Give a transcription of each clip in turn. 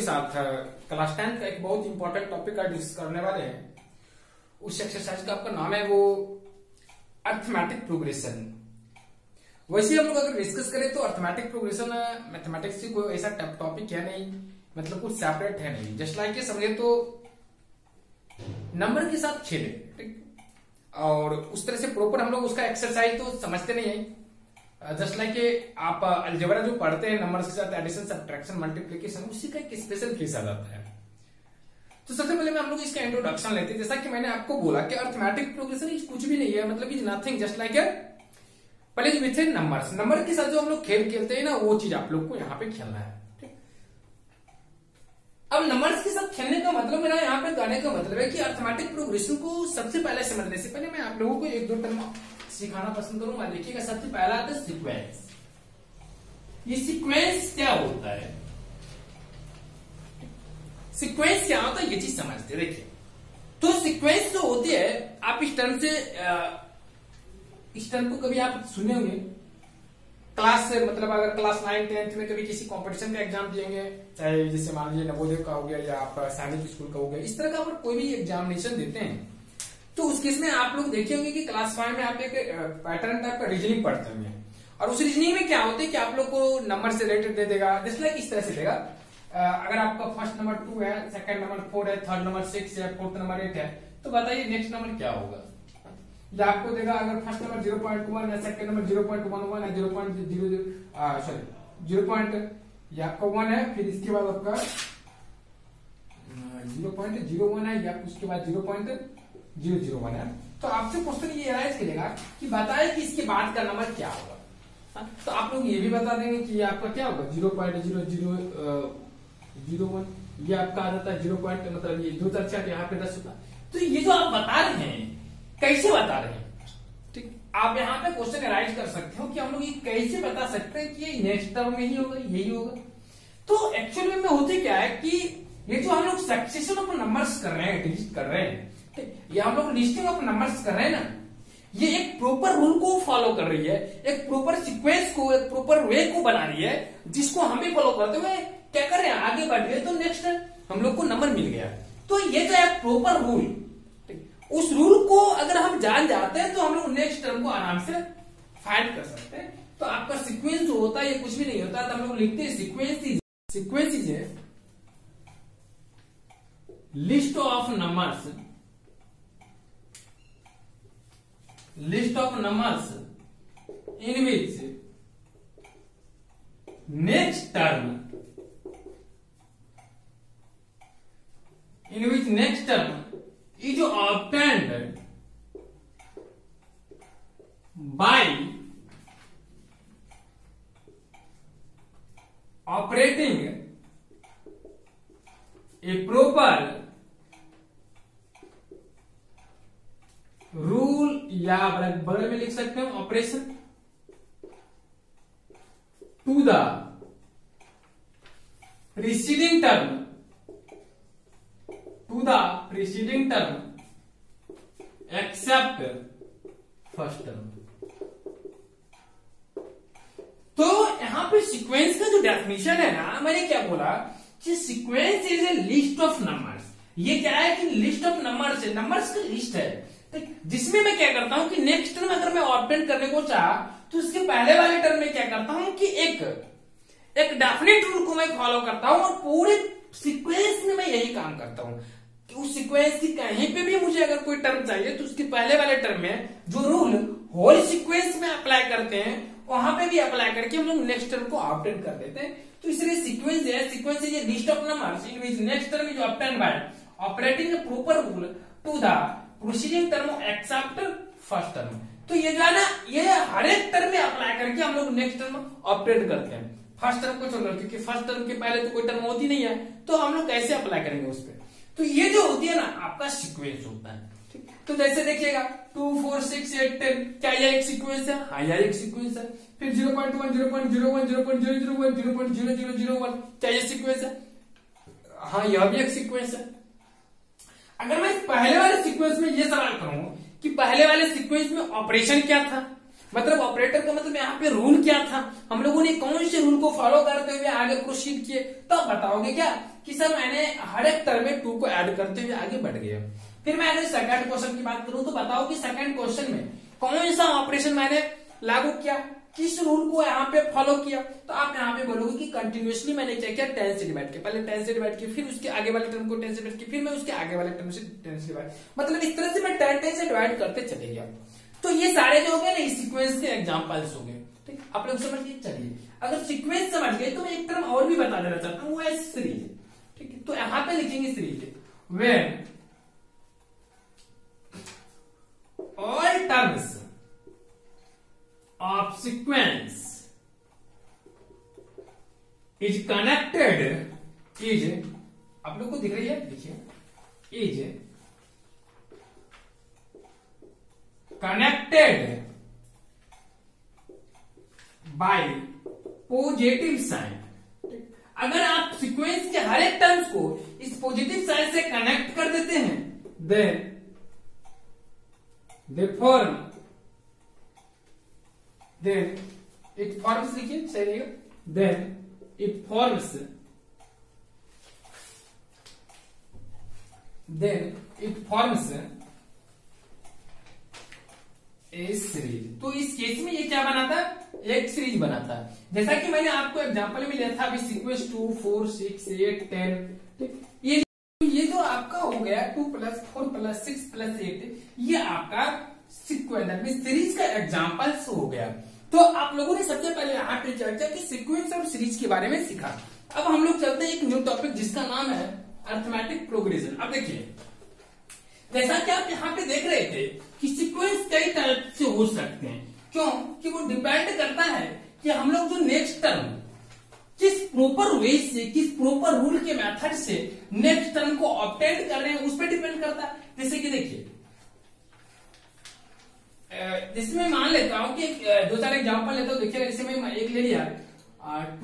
साथ क्लास 10 का एक बहुत इंपॉर्टेंट टॉपिक का डिस्कस करने वाले हैं। उस एक्सरसाइज का आपका नाम है वो अर्थमेटिक प्रोग्रेशन। वैसे हम लोग अगर डिस्कस करें तो अर्थमेटिक प्रोग्रेशन मैथमेटिक्स की कोई ऐसा टॉपिक है नहीं, मतलब कुछ सेपरेट है नहीं। जस्ट लाइक ये समझे तो नंबर के साथ खेले, ठीक, और उस तरह से प्रॉपर हम लोग उसका एक्सरसाइज तो समझते नहीं है। जस्ट लाइक आप अलजेब्रा जो पढ़ते हैं नंबर्स के साथ एडिशन, सब्ट्रैक्शन, मल्टीप्लिकेशन, उसी का एक स्पेशल केस आ जाता है। तो सबसे पहले हम लोग इसका इंट्रोडक्शन लेते हैं। जैसा कि मैंने आपको बोला कि अर्थमेटिक प्रोग्रेशन कुछ भी नहीं है, मतलब इज नथिंग जस्ट लाइक पहले विथ नंबर्स। नंबर के साथ जो हम लोग खेल खेलते हैं ना, वो चीज आप लोग को यहाँ पे खेलना है। अब नंबर्स के साथ खेलने का मतलब, मेरा यहाँ पे गाने का मतलब है कि अर्थमेटिक प्रोग्रेशन को सबसे पहले समझने से पहले मैं आप लोगों को एक दो टर्म सिखाना पसंद करूंगा। देखिएगा, सबसे पहला आता है सीक्वेंस। ये सीक्वेंस क्या होता है? सीक्वेंस क्या होता है ये चीज समझते। देखिए, तो सीक्वेंस जो होती है, आप इस टर्म से इस टर्म को कभी आप सुने होंगे क्लास से, मतलब अगर क्लास 9, 10th में कभी किसी कंपटीशन का एग्जाम देंगे, चाहे जैसे मान लीजिए नवोदय का हो गया या आप सैनिक स्कूल का हो गया, इस तरह का अगर कोई भी एग्जामिनेशन देते हैं तो उस केस में आप लोग देखे होंगे कि क्लास 5 में आप एक पैटर्न टाइप का रीजनिंग पढ़ते होंगे, और उस रीजनिंग में क्या होता है कि आप लोग को नंबर से रिलेटेड दे देगा। जस्ट लाइक इस तरह से देगा, अगर आपका फर्स्ट नंबर 2 है, सेकंड नंबर 4 है, थर्ड नंबर 6 है, फोर्थ नंबर 8 है, तो बताइए नेक्स्ट नंबर क्या होगा। या आपको देगा अगर फर्स्ट नंबर 0.1 है, सेकंड नंबर 0.11 है, 0.1 आपका 1 है, फिर इसके बाद आपका 0.01 है, या उसके बाद 0.001 है। तो आपसे क्वेश्चन ये राइज करेगा कि बताए कि इसके बाद का नंबर क्या होगा। तो आप लोग ये भी बता देंगे कि आपका क्या होगा 0.0001, ये आपका आ जाता है 0. मतलब ये 2 4 4 यहाँ पे 10 होता। तो ये जो आप बता रहे हैं, कैसे बता रहे हैं, ठीक, आप यहाँ पे क्वेश्चन राइज कर सकते हो कि हम लोग ये कैसे बता सकते हैं कि ये नेक्स्ट टर्म में ही होगा, यही होगा। तो एक्चुअली में होते क्या है कि ये जो हम लोग सक्सेशन ऑफ नंबर्स कर रहे हैं, लिस्ट कर रहे हैं, ये हम लोग लिस्टिंग ऑफ नंबर्स कर रहे हैं ना, ये एक प्रॉपर रूल को फॉलो कर रही है, एक प्रॉपर सीक्वेंस को, एक प्रॉपर वे को बना रही है, जिसको हम भी फॉलो करते हुए क्या कर रहे हैं, आगे बढ़ गए, तो नेक्स्ट हम लोग को नंबर मिल गया। तो ये जो है प्रॉपर रूल, उस रूल को अगर हम जान जाते हैं तो हम लोग नेक्स्ट टर्म को आराम से फाइंड कर सकते हैं। तो आपका सीक्वेंस जो होता है ये कुछ भी नहीं होता, तो हम लोग लिखते हैं sequence is a list of numbers, list of numbers in which next term is obtained by operating a proper rule, या बगल में लिख सकते हैं operation to the preceding term except first term. तो यहां पे सीक्वेंस का जो डेफिनेशन है ना, मैंने क्या बोला कि sequence is a list of numbers. ये क्या है कि लिस्ट ऑफ नंबर्स है, नंबर्स की लिस्ट है, जिसमें मैं क्या करता हूं कि नेक्स्ट टर्म अगर मैं ऑब्टेन करने को चाहा तो उसके पहले वाले टर्म में क्या करता हूं कि एक डेफिनेट रूल को मैं फॉलो करता हूं, और पूरे सीक्वेंस में मैं यही काम करता हूं कि उस सीक्वेंस की कहीं पे भी मुझे अगर कोई टर्म चाहिए तो उसके पहले वाले टर्म में जो रूल होल सीक्वेंस में अप्लाई करते हैं, वहां पे भी अप्लाई करके हम लोग नेक्स्ट टर्म को ऑब्टेन कर देते हैं। तो इसलिए सीक्वेंस है, sequence is a list of numbers in which next term is obtained by operating a proper rule to the proceeding term except first term. तो ये जो है ना, ये हर एक टर्म में अप्लाई करके हम लोग नेक्स्ट टर्म ऑपरेट करते हैं। फर्स्ट टर्म को छोड़कर, क्योंकि फर्स्ट टर्म के पहले तो कोई टर्म होती नहीं है, तो हम लोग कैसे अप्लाई करेंगे उस पर। तो ये जो होती है ना, आपका सीक्वेंस होता है, ठीक। तो जैसे देखिएगा 2 4 6 8 10, क्या यह एक सीक्वेंस है? हाँ, यह एक सीक्वेंस है। फिर 0.1 0.01 0.001 0.0001, क्या यह सीक्वेंस है? हाँ, यह भी एक सीक्वेंस है। अगर मैं पहले वाले सीक्वेंस में ये सवाल करूं कि पहले वाले सीक्वेंस में ऑपरेशन क्या था, मतलब ऑपरेटर का मतलब यहाँ पे रूल क्या था, हम लोगों ने कौन से रूल को फॉलो करते हुए आगे प्रोसीड किए, तो आप बताओगे क्या कि सर मैंने हर एक टर्म में 2 को ऐड करते हुए आगे बढ़ गया। फिर मैंने सेकंड क्वेश्चन की बात करूं तो बताओ कि सेकंड क्वेश्चन में कौन सा ऑपरेशन मैंने लागू किया, किस रूल को यहाँ पे फॉलो किया, तो आप यहाँ पे बोलोगे कि कंटिन्यूअसली मैंने क्या किया, 10 से डिवाइड किया, पहले 10 से डिवाइड किया, फिर उसके आगे वाले टर्म को 10 से डिवाइड किया, फिर मैं उसके आगे वाले टर्म से 10 से डिवाइड, मतलब इस तरह से मैं 10 से डिवाइड करते चले गया। तो ये सारे जो हो गए ना सीक्वेंस के एग्जांपल्स हो गए, ठीक, आप लोग समझ गए। चलिए अगर सीक्वेंस समझ गए तो मैं एक टर्म और भी बता देना चाहता हूँ, वो है सीरीज, ठीक है। तो यहाँ पे लिखेंगे series, when all terms of sequence is connected is, आप लोग को दिख रही है, देखिए, is connected by positive sign. अगर आप सीक्वेंस के हर एक टर्म्स को इस पॉजिटिव साइन से कनेक्ट कर देते हैं, then they form, then it forms, लिखिए सही रहेगा, then it forms a series। तो इस केस में ये क्या बनाता है, एक सीरीज बनाता है। जैसा कि मैंने आपको एग्जांपल में लिया था अभी, सीक्वेंस 2, 4, 6, 8, 10, ठीक, ये जो आपका हो गया 2 + 4 + 6 + 8, ये आपका सीक्वेंस सीरीज का एग्जांपल्स हो गया। तो आप लोगों ने सबसे पहले यहाँ पे चर्चा की सीक्वेंस और सीरीज के बारे में सीखा। अब हम लोग चलते हैं एक न्यू टॉपिक जिसका नाम है अरिथमेटिक प्रोग्रेशन। अब देखिए, जैसा कि आप यहाँ पे देख रहे थे कि सीक्वेंस कई टाइप से हो सकते हैं, क्यों कि वो डिपेंड करता है कि हम लोग जो नेक्स्ट टर्म किस प्रॉपर वे से, किस प्रॉपर रूल के मेथड से नेक्स्ट टर्म को ऑब्टेन कर रहे हैं, उस पर डिपेंड करता है। जैसे कि देखिए, जैसे मैं मान लेता हूं कि 2-4 एग्जांपल लेता हूं, देखिए जैसे मैं एक ले लिया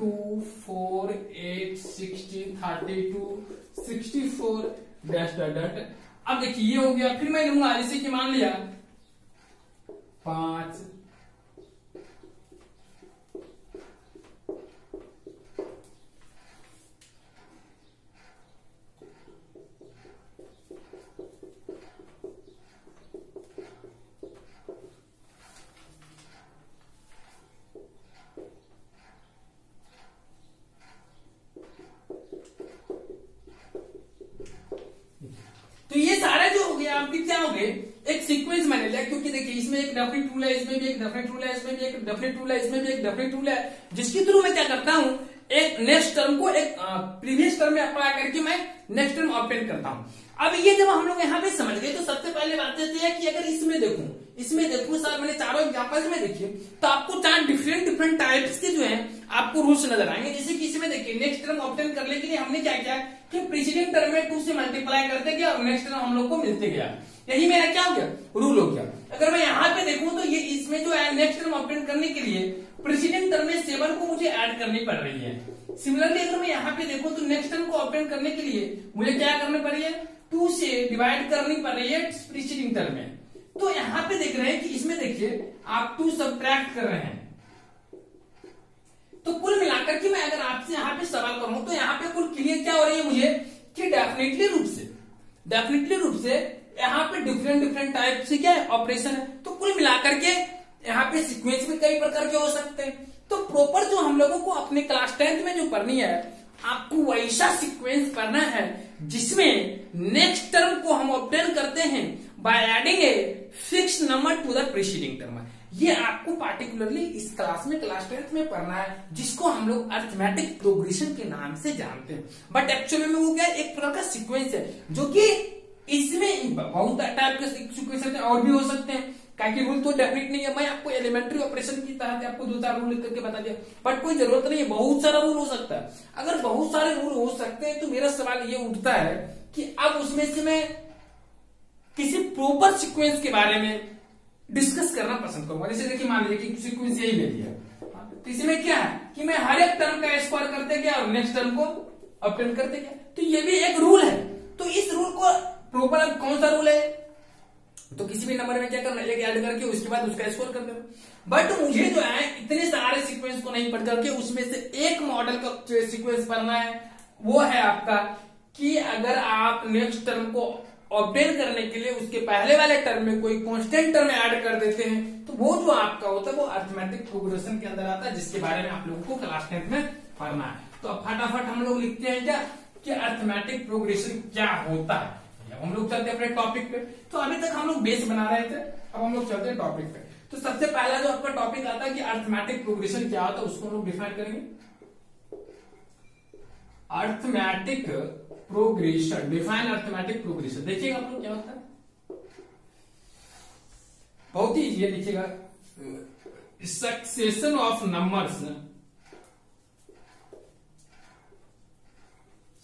2, 4, 8, 16, 32, 64 डैश डॉट डॉट। अब देखिए ये हो गया, फिर मैं लूंगा जैसे कि मान लिया 5, तो ये सारे जो हो गया आपके क्या हो गए, एक सीक्वेंस मैंने लिया, क्योंकि देखिए इसमें एक डेफिनेट रूल है, इसमें भी एक डेफिनेट रूल है, इसमें भी एक डेफिनेट रूल है, इसमें भी एक डेफिनेट रूल है, जिसके थ्रू मैं क्या करता हूं, एक नेक्स्ट टर्म को एक प्रीवियस टर्म में अप्लाई करके मैं नेक्स्ट टर्म ऑब्टेन करता हूं। अब ये जब हम लोग यहाँ पे समझ गए, तो सबसे पहले बात ये है कि अगर इसमें देखूं सर मैंने चारों एग्जांपल्स में देखिए, तो आपको 4 डिफरेंट टाइप्स के जो है आपको रूल्स नजर आएंगे। जैसे कि इसमें देखिए, नेक्स्ट टर्म ऑब्टेन करने के लिए हमने क्या किया कि प्रीसीडिंग टर्म में 2 से मल्टीप्लाई करते गया और नेक्स्ट टर्म हम लोग को मिलते गया, यही मेरा क्या हो गया, रूल हो गया। अगर मैं यहाँ पे देखूं तो ये इसमें जो है नेक्स्ट टर्म ऑब्टेन करने के लिए प्रीसीडिंग टर्म में 7 को मुझे ऐड करनी पड़ रही है। सिमिलरली अगर मैं यहाँ पे देखूं तो नेक्स्ट टर्म को ऑब्टेन करने के लिए मुझे क्या करनी पड़ रही है, 2 से डिवाइड करनी पड़ रही है प्रीसीडिंग टर्म में। तो यहाँ पे देख रहे हैं कि इसमें देखिए आप 2 सब्ट्रैक्ट कर रहे हैं, तो कुल मिलाकर के मैं अगर आपसे यहाँ पे सवाल करूं तो यहाँ पे कुल क्लियर क्या हो रही है मुझे कि डेफिनेटली रूप से यहाँ पे डिफरेंट टाइप से क्या है ऑपरेशन है। तो कुल मिलाकर के यहाँ पे सीक्वेंस में कई प्रकार के हो सकते हैं। तो प्रॉपर जो हम लोगों को अपने क्लास 10th में जो पढ़नी है, आपको वैसा सीक्वेंस पढ़ना है जिसमें नेक्स्ट टर्म को हम ऑब्टेन करते हैं by adding a fix number two the preceding term. ये आपको पार्टिकुलरली इस क्लास में क्लास 10th में पढ़ना है, जिसको हम लोग अरिथमेटिक प्रोग्रेशन के नाम से जानते हैं। बट एक्चुअली में वो क्या एक प्रकार का सीक्वेंस है, जो कि इसमें बहुत टाइप के सीक्वेंस और भी हो सकते हैं, क्योंकि रूल तो डेफिनेट नहीं है। मैं आपको एलिमेंट्री ऑपरेशन की तरह आपको 2-4 रूल लिख करके बता दिया, बट कोई जरूरत नहीं है, बहुत सारा रूल हो सकता है। अगर बहुत सारे रूल हो सकते हैं तो मेरा सवाल ये उठता है कि अब उसमें से मैं किसी प्रॉपर सीक्वेंस के बारे में डिस्कस करना पसंद करूंगा। जैसे देखिए मान लीजिए कि सीक्वेंस यही ले लिया, तो इसमें क्या है कि मैं हर एक टर्म का स्क्वायर करते गया और नेक्स्ट टर्म को ऑब्टेन करते गया, तो ये भी एक रूल है। तो इस रूल को प्रॉपर कौन सा रूल है, तो किसी पिछले नंबर में क्या करना, एक ऐड करके उसके बाद उसका स्कोर कर देना। बट मुझे जो है इतने सारे सीक्वेंस को नहीं पढ़ करके उसमें से एक मॉडल का सीक्वेंस पढ़ना है। वो है आपका कि अगर आप नेक्स्ट टर्म को ऑब्टेन करने के लिए उसके पहले वाले टर्म में कोई कांस्टेंट टर्म ऐड कर देते हैं तो वो जो आपका होता है वो अरिथमेटिक प्रोग्रेशन के अंदर आता है, जिसके बारे में आप लोगों को क्लास 10th में पढ़ना है। तो अब फटाफट हम लोग लिखते हैं क्या कि अरिथमेटिक प्रोग्रेशन क्या होता है। हम लोग चलते हैं अपने टॉपिक पे। तो अभी तक हम लोग बेस बना रहे थे, अब हम लोग चलते हैं टॉपिक पे। तो सबसे पहला जो आपका टॉपिक आता है कि अरिथमेटिक प्रोग्रेशन क्या होता है, उसको हम लोग डिफाइन करेंगे। Arithmetic progression, define arithmetic progression. देखिएगा आप लोग क्या होता है, बहुत ही इजी है, देखिएगा। Succession of numbers,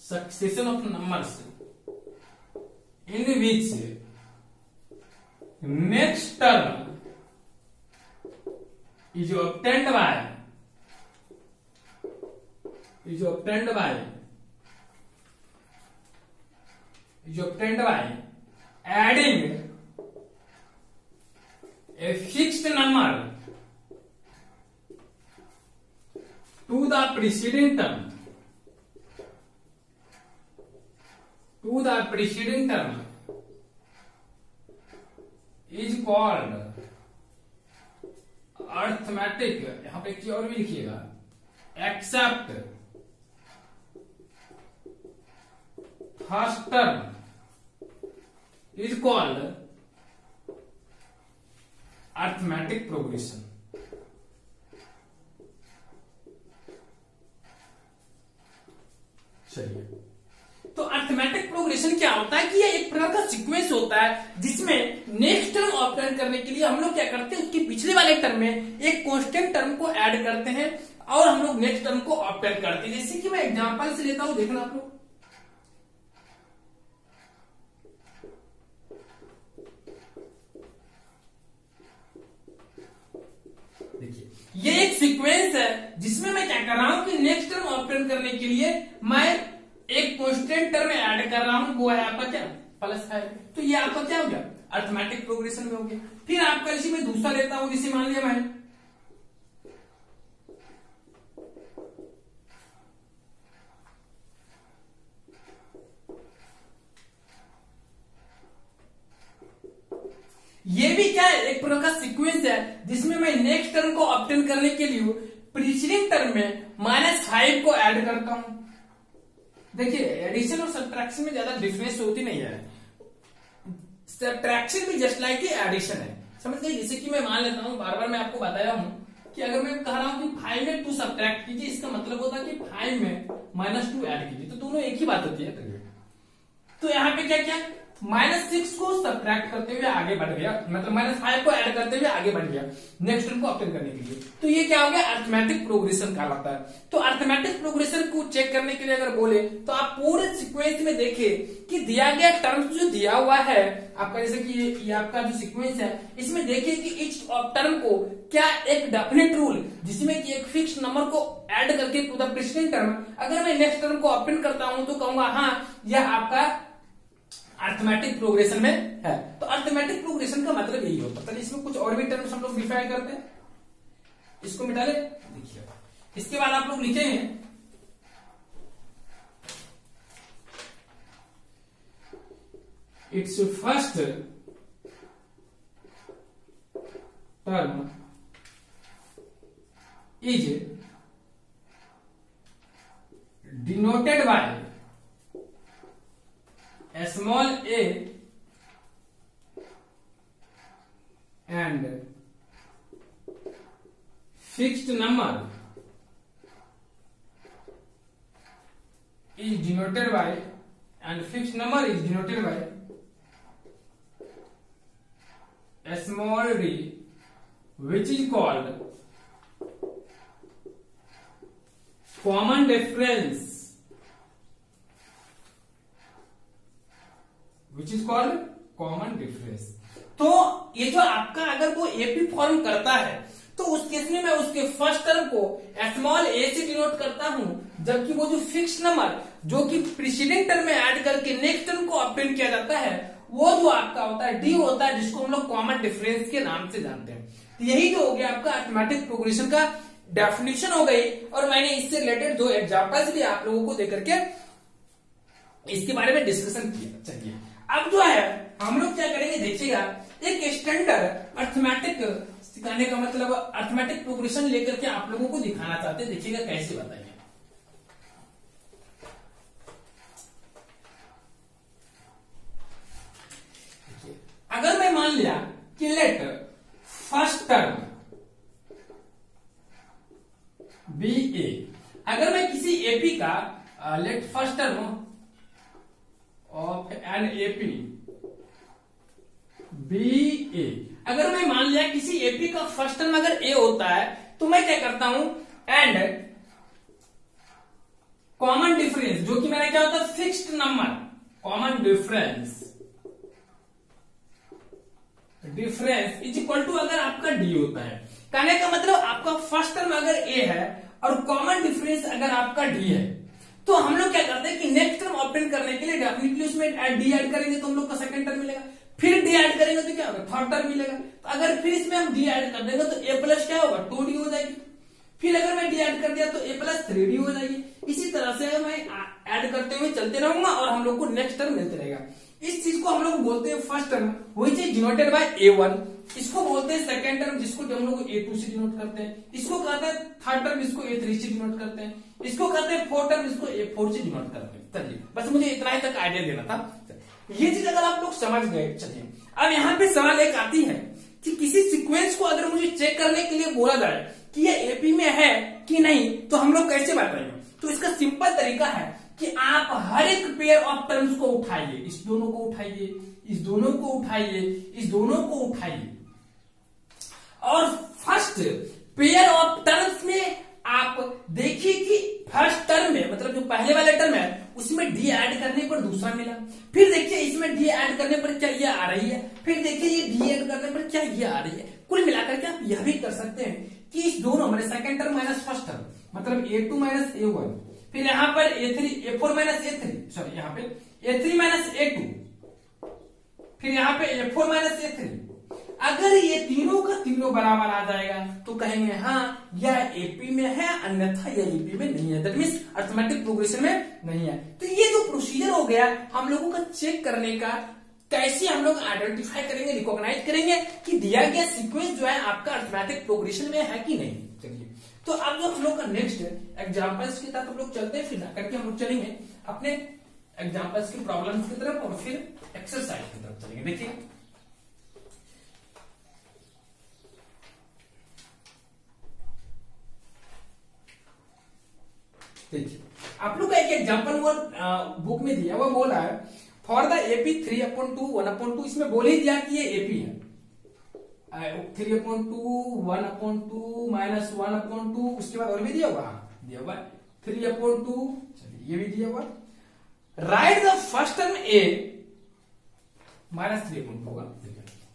succession of numbers in which next term is obtained by adding a fixed number to the preceding term, is called arithmetic. यहां पे एक चीज और भी लिखिएगा, accept first term is called arithmetic progression. चलिए, तो arithmetic progression क्या होता है कि ये एक प्रकार का सीक्वेंस होता है जिसमें नेक्स्ट टर्म ऑब्टेन करने के लिए हम लोग क्या करते हैं, उसके पिछले वाले टर्म में एक कांस्टेंट टर्म को ऐड करते हैं और हम लोग नेक्स्ट टर्म को ऑब्टेन करते हैं। जैसे कि मैं एग्जांपल से लेता हूं, देखना आप लोग। देखिए, ये एक सीक्वेंस है जिसमें मैं क्या कर रहा हूं कि नेक्स्ट टर्म ऑब्टेन करने के लिए मैं एक कांस्टेंट टर्म ऐड कर रहा हूं, वो है आपका क्या, +5। तो ये आपका क्या हो गया, अरिथमेटिक प्रोग्रेशन में हो गया। फिर आपका इसी में दूसरा लेता हूं, जिसे मान लिया मैं ये भी क्या है, एक प्रकार का सीक्वेंस है जिसमें मैं नेक्स्ट टर्म को ऑब्टेन करने के लिए प्रीसीडिंग टर्म में -5 को ऐड करता हूं। देखिए, एडिशन और सब्ट्रैक्शन में ज्यादा डिफरेंस होती नहीं है। सब्ट्रैक्शन भी जस्ट लाइक एडिशन है, समझ गए। जैसे कि मैं मान लेता हूं, बार बार मैं आपको बताया हूं कि अगर मैं कह रहा हूं कि 5 में 2 सब्ट्रैक्ट कीजिए, इसका मतलब होता है कि 5 में -2 ऐड कीजिए, तो दोनों एक ही बात होती है। तो यहाँ पे क्या क्या, -6 को सब्ट्रैक्ट करते हुए आगे बढ़ गया, मतलब -5 को ऐड करते हुए आगे बढ़ गया नेक्स्ट टर्म को ऑब्टेन करने के लिए। तो ये क्या हो गया, अरिथमेटिक प्रोग्रेशन कहलाता है। तो अरिथमेटिक प्रोग्रेशन को चेक करने के लिए अगर बोले तो आप पूरे सीक्वेंस में देखें कि दिया गया टर्म जो दिया हुआ है आपका, जैसे कि ये आपका जो सीक्वेंस है, इसमें देखिए कि इच टर्म को क्या एक डेफिनेट रूल जिसमें कि एक फिक्स नंबर को ऐड करके टू द प्रीसीडिंग टर्म अगर मैं नेक्स्ट टर्म को ऑब्टेन करता हूं तो कहूंगा हाँ यह आपका अरिथमेटिक प्रोग्रेशन में है। तो अरिथमेटिक प्रोग्रेशन का मतलब यही होता है। इसमें कुछ और भी टर्म्स हम लोग डिफाइन करते हैं, इसको मिटा ले। देखिए, इसके बाद आप लोग लिखेंगे it's first term is denoted by small a and fixed number is denoted by small d, which is called common difference, which is called common difference। तो ये जो आपका अगर वो एपी फॉर्म करता है तो उस केस में मैं उसके फर्स्ट टर्म को स्मॉल ए से डिनोट करता हूं, जबकि वो जो फिक्स नंबर जो कि प्रीसीडिंग टर्म में ऐड करके नेक्स्ट टर्म को ऑब्टेन किया जाता है वो जो आपका होता है डी होता है, जिसको हम लोग कॉमन डिफरेंस के नाम से जानते हैं। तो यही जो हो गया आपका अरिथमेटिक प्रोग्रेशन का डेफिनेशन हो गई, और मैंने इससे रिलेटेड दो एग्जांपल्स भी आप लोगों को देकर के इसके बारे में डिस्कशन किया। चलिए अब जो है हम लोग क्या करेंगे, देखिएगा एक स्टैंडर्ड अरिथमेटिक सिखाने का मतलब अरिथमेटिक प्रोग्रेशन लेकर के आप लोगों को दिखाना चाहते हैं। देखिएगा कैसे बताइए। अगर मैं मान लिया कि let first term be a, अगर मैं किसी एपी का let first term of an AP be a, अगर मैं मान लिया किसी एपी का फर्स्ट टर्म अगर ए होता है, तो मैं क्या करता हूं, एंड कॉमन डिफरेंस जो कि मेरा क्या होता है fixed number, common difference is equal to अगर आपका डी होता है, कहने का मतलब आपका फर्स्ट टर्म अगर ए है और कॉमन डिफरेंस अगर आपका डी है, तो हम लोग क्या करते हैं कि नेक्स्ट टर्म ऑब्टेन करने के लिए डेफिनेटली उसमें डी ऐड करेंगे तो हम लोग का सेकंड टर्म मिलेगा, फिर डी ऐड करेंगे तो क्या होगा थर्ड टर्म मिलेगा। तो अगर फिर इसमें हम डी ऐड कर देंगे तो ए प्लस क्या होगा 2d हो जाएगी, फिर अगर मैं डी ऐड कर दिया तो ए प्लस 3d हो जाएगी। इसी तरह से मैं ऐड करते हुए चलते रहूंगा और हम लोग को नेक्स्ट टर्म मिलते रहेगा। इस चीज को हम लोग बोलते हैं first term, which is denoted by a1। इसको बोलते हैं सेकंड टर्म, जिसको हम लोग a2 से डिनोट करते हैं। इसको कहते हैं थर्ड टर्म, जिसको a3 से डिनोट करते हैं। इसको कहते हैं फोर्थ टर्म, जिसको a4 से डिनोट करते हैं। चलिए बस मुझे इतना ही तक आइडिया देना था। ये चीज अगर आप लोग समझ गए, चलिए अब यहाँ पे सवाल एक आती है कि किसी सीक्वेंस को अगर मुझे चेक करने के लिए बोला जाए कि ये एपी में है कि नहीं, तो हम लोग कैसे बताएंगे। तो इसका सिंपल तरीका है कि आप हर एक पेयर ऑफ टर्म्स को उठाइए, इस दोनों को उठाइए, इस दोनों को उठाइए, इस दोनों को उठाइए, और फर्स्ट पेयर ऑफ टर्म्स में आप देखिए कि फर्स्ट टर्म में मतलब जो पहले वाले टर्म है उसमें डी ऐड करने पर दूसरा मिला, फिर देखिए इसमें डी ऐड करने पर क्या ये आ रही है, फिर देखिए ये डी ऐड करने पर क्या ये आ रही है। कुल मिलाकर के आप यह भी कर सकते हैं कि इस दोनों मतलब second term minus first term मतलब a2 माइनस a1, फिर यहाँ पर a4 माइनस a3, सॉरी यहाँ पे a3 माइनस a2, फिर यहाँ पे a4 माइनस a3। अगर ये तीनों का तीनों बराबर आ जाएगा तो कहेंगे हाँ यह एपी में है, अन्यथा यह एपी में नहीं है, दैट मींस अरिथमेटिक प्रोग्रेशन में नहीं है। तो ये जो प्रोसीजर हो गया हम लोगों का चेक करने का, कैसे हम लोग आइडेंटिफाई करेंगे, रिकॉग्नाइज करेंगे कि दिया गया सीक्वेंस जो है आपका अरिथमेटिक प्रोग्रेशन में है कि नहीं। चलिए तो अब जो हम लोग का नेक्स्ट एग्जांपल्स के साथ हम लोग चलते हैं, फिर करके हम लोग चलेंगे अपने एग्जांपल्स की प्रॉब्लम्स की तरफ और फिर एक्सरसाइज की तरफ चलेंगे। देखिए देखिए आप लोग का एक एग्जांपल वो बुक में दिया हुआ बोला है फॉर द एपी 3/2 1/2, इसमें बोल ही दिया कि ये एपी है 3/2 1/2 माइनस 1/2, उसके बाद और भी दिया हुआ, दिया हुआ 3/2, चलिए ये भी दिया हुआ। Right the first term A minus 3/2 होगा,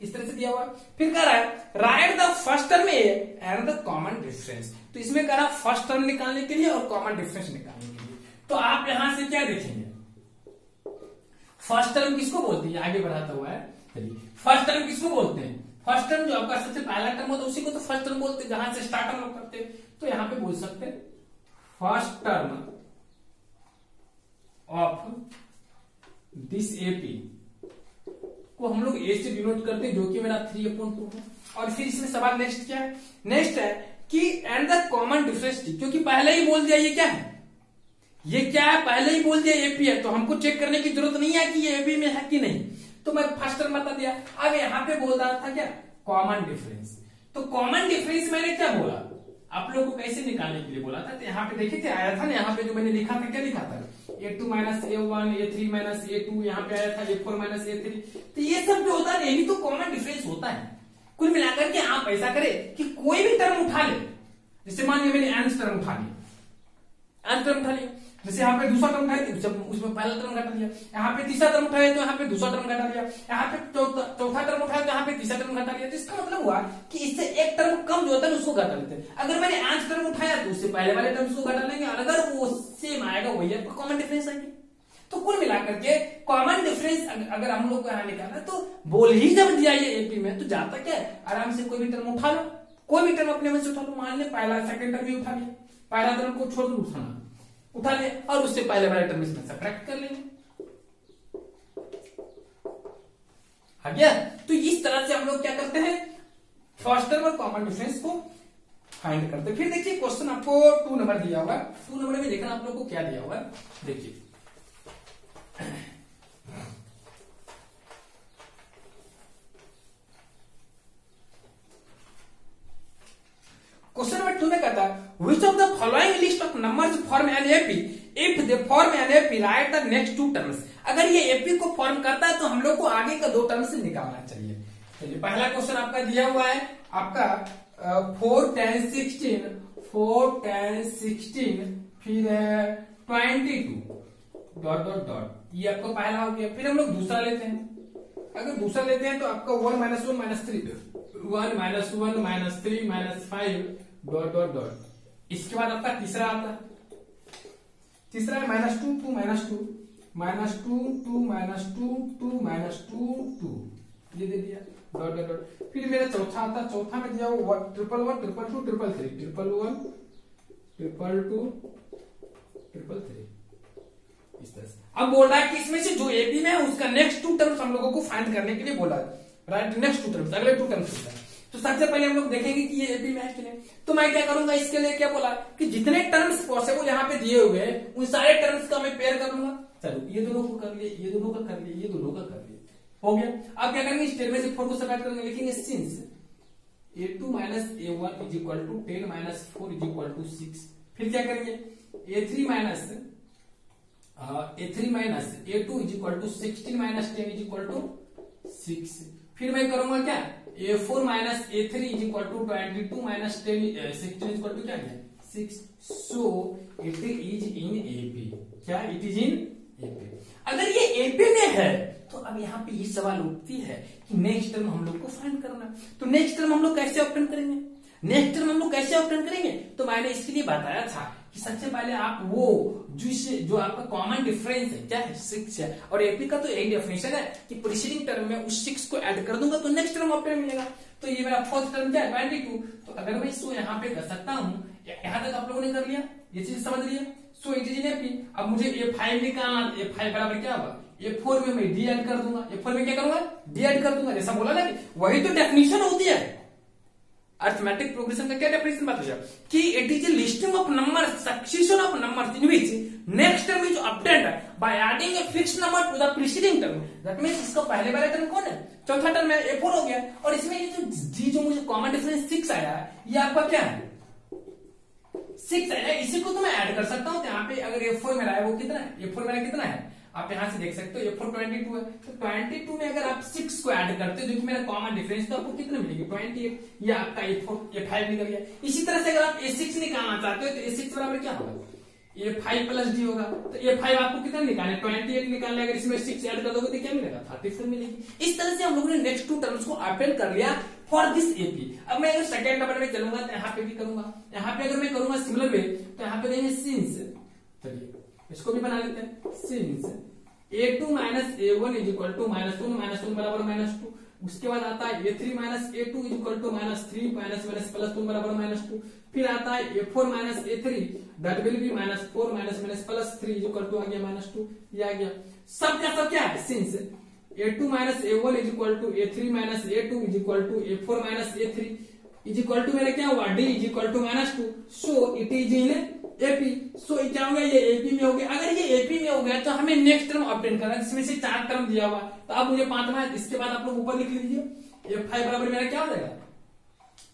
इस तरह से दिया हुआ। फिर कह रहा है right the first term A and the common difference, तो इसमें कह रहा है फर्स्ट टर्म निकालने के लिए और कॉमन डिफरेंस निकालने के लिए। तो आप यहां से क्या देखेंगे, फर्स्ट टर्म किसको बोलते हैं, आगे बढ़ाता हुआ है। चलिए फर्स्ट टर्म किसको बोलते हैं, फर्स्ट टर्म जो आपका सबसे पहला टर्म होता है उसी को तो फर्स्ट टर्म बोलते हैं, जहां से स्टार्ट हम लोग करते हैं। तो यहां पे बोल सकते हैं first term of this AP को हम लोग ए से डिनोट करते हैं, जो कि मेरा 3/2 है। और फिर इसमें सवाल नेक्स्ट क्या है, नेक्स्ट है कि एंड द कॉमन डिफरेंस, क्योंकि पहले ही बोल दिया ये क्या है, ये क्या है, पहले ही बोल दिया एपी है, तो हमको चेक करने की जरूरत नहीं है कि ये एपी में है कि नहीं। तो मैं फर्स्ट टर्म बता दिया। अब यहाँ पे बोल रहा था क्या, कॉमन डिफरेंस। तो कॉमन डिफरेंस मैंने क्या बोला, आप लोग को कैसे निकालने के लिए बोला था। तो यहाँ पे देखिए क्या आया था ना, यहाँ पे जो मैंने लिखा था क्या लिखा था, a2 minus a1, a3 minus a2, यहाँ पे आया था a4 माइनस a3। तो ये सब जो होता है यही तो कॉमन डिफरेंस होता है। कुल मिलाकर के आप ऐसा करें कि कोई भी टर्म उठा ले, जैसे मान लिया मैंने nth टर्म उठा लिया, nth टर्म उठा लिया, जैसे यहाँ पे दूसरा टर्म उठाया जब उसमें पहला टर्म घटा लिया, यहाँ पे तीसरा टर्म उठाया तो यहाँ पे दूसरा टर्म घटा लिया, यहाँ पे चौथा टर्म उठाया तो यहाँ पे तीसरा टर्म घटा लिया। तो इसका मतलब हुआ कि इससे एक टर्म कम जो होता है उसको घटा लेते हैं। अगर मैंने nth टर्म उठाया तो उससे पहले वाले टर्म्स को घटा लेंगे, और अगर वो सेम आएगा वही आपका कॉमन डिफरेंस आएंगे। तो कुल मिलाकर के कॉमन डिफरेंस अगर हम लोग को यहाँ निकालना तो बोल ही जब दिया ये एपी में तो जाता क्या है, आराम से कोई भी टर्म उठा लो, कोई भी टर्म अपने मन से उठा लो। मान ले पहला सेकंड टर्म भी उठा लिया, पहला टर्म को छोड़ दो उठा ले और उससे पहले वाला टर्म इसमें सब्ट्रैक्ट कर लेंगे। आ गया। तो इस तरह से हम लोग क्या करते हैं, फर्स्ट टर्म और कॉमन डिफरेंस को फाइंड करते हैं। फिर देखिए क्वेश्चन आपको 2 नंबर दिया हुआ है, 2 नंबर में देखना आप लोग को क्या दिया हुआ है, देखिए क्वेश्चन नंबर 2 में कहता है which of the following list of numbers form an AP if they form an AP write the next 2 terms। अगर ये AP को फॉर्म करता है तो हम लोग को आगे का 2 टर्म्स निकालना चाहिए। चलिए पहला क्वेश्चन आपका दिया हुआ है आपका 4 10 16 4 10 16 फिर 22 डॉट डॉट डॉट, ये आपका पहला हो गया। फिर हम लोग दूसरा लेते हैं, अगर दूसरा लेते हैं तो आपका 1 -1 -3 1 -1 -3 -5 डॉट डॉट डॉट। इसके बाद आपका तीसरा आता है, तीसरा है -2 2 -2 -2 2 -2 2 -2 2, ये दे दिया डॉट डॉट डॉट। फिर मेरा चौथा आता है, चौथा में दिया 1 1 1 2 2 2 3 3 1 1 2 2 2 3 इस तरह से। अब बोल रहा है कि इसमें से जो एपी में है उसका नेक्स्ट 2 टर्म्स हम लोगों को फाइंड करने के लिए बोला है, राइट। नेक्स्ट 2 टर्म्स, अगले 2 टर्म्स होता है। तो सबसे पहले हम लोग देखेंगे कि ये एपी में है कि नहीं। तो मैं क्या करूंगा, इसके लिए क्या बोला कि जितने टर्म्स पॉसिबल यहाँ पे दिए हुए हैं उन सारे टर्म्स का मैं पेयर कर लूंगा। चलो ये दोनों को कर लिए, ये दोनों का कर लिए, ये दोनों का कर लिए, हो गया। अब क्या करेंगे, स्टेट में से 4 को सबट्रैक्ट करेंगे, लिखेंगे सिंस a2 - a1 = 10 - 4 = 6। फिर क्या करेंगे, a3 - a2 = 16 - 10 = 6। फिर मैं करूंगा क्या, a4 - a3 = 22 - 10 16 = क्या है 6। So it is in AP, क्या इट इज इन एपी। अगर ये एपी में है तो अब यहाँ पे ये सवाल उठती है कि नेक्स्ट टर्म हम लोग को फाइंड करना। तो नेक्स्ट टर्म हम लोग कैसे ऑब्टेन करेंगे, नेक्स्ट टर्म हम लोग कैसे ऑब्टेन करेंगे, तो मैंने इसके लिए बताया था कि सबसे पहले आप वो जो आपका कॉमन डिफरेंस है क्या है 6 है, और एपी का तो एक डेफिनेशन है कि प्रीसीडिंग टर्म में उस 6 को ऐड कर दूंगा तो नेक्स्ट टर्म ऑब्टेन मिलेगा। तो ये मेरा फर्स्ट टर्म क्या है 22। तो अगर मैं इसको यहाँ पे कर सकता हूँ, यहाँ तक आप लोगों ने कर लिया, ये चीज समझ लिया। सो इट इज इन एपी। अब मुझे A5 निकालना, A5 बराबर क्या होगा, A4 में मैं डी ऐड कर दूंगा, A4 में क्या करूंगा, डी ऐड कर दूंगा। जैसा बोला ना कि वही तो डेफिनेशन होती है, अरिथमेटिक प्रोग्रेशन का क्या डेफिनेशन बात है कि it is a listing of numbers, succession of numbers in which next term is obtained by adding a fixed number two the preceding term. That means इसका पहले वाला टर्म कौन है, चौथा टर्म है, A4 हो गया। और इसमें ये जो मुझे कॉमन डिफरेंस 6 आया है, ये आपका क्या है 6 है, इसी को तो मैं ऐड कर सकता हूं। यहाँ पे अगर A4 मेरा है वो कितना है, A4 मेरा कितना है, आप यहां से देख सकते हो A4 22 है। तो 22 में अगर आप 6 को ऐड करते हो जो कि मेरा कॉमन डिफरेंस, तो आपको कितना मिलेगी 28। ये आपका A5 निकल गया। इसी तरह से अगर आप A6 निकालना चाहते हो तो A6 बराबर क्या होगा, A5 + D होगा। तो A5 आपको कितना निकालना है 28 निकालना है, अगर इसमें 6 ऐड कर दोगे तो क्या मिलेगा 34 मिलेगी। इस तरह से हम लोगों ने नेक्स्ट 2 टर्म्स को ऑब्टेन कर लिया फॉर दिस एपी। अब मैं अगर सेकंड नंबर में चलूंगा तो यहाँ पे भी करूंगा, यहाँ पे अगर मैं करूंगा सिमिलर वे तो यहाँ पे देंगे सिंस, चलिए इसको भी बना लेते हैं, सिंस A2 - A1 = -1 बराबर -2। उसके बाद आता है A3 - A2 = -3 +2 बराबर -2। फिर आता है A4 - A3 that will be -4 +3 = आ गया -2, ये आ गया। सब का सब क्या है since A2 - A1 = A3 - A2 = A4 - A3 = मेरा क्या हुआ D = -2। So it is in AP. सो क्या हो गया, ये एपी में हो गया। अगर ये एपी में हो गया तो हमें नेक्स्ट टर्म ऑब्टेन करना है, जिसमें से 4 टर्म दिया हुआ। तो अब मुझे 5वां है, इसके बाद आप लोग ऊपर लिख लीजिए A5 बराबर मेरा क्या हो जाएगा,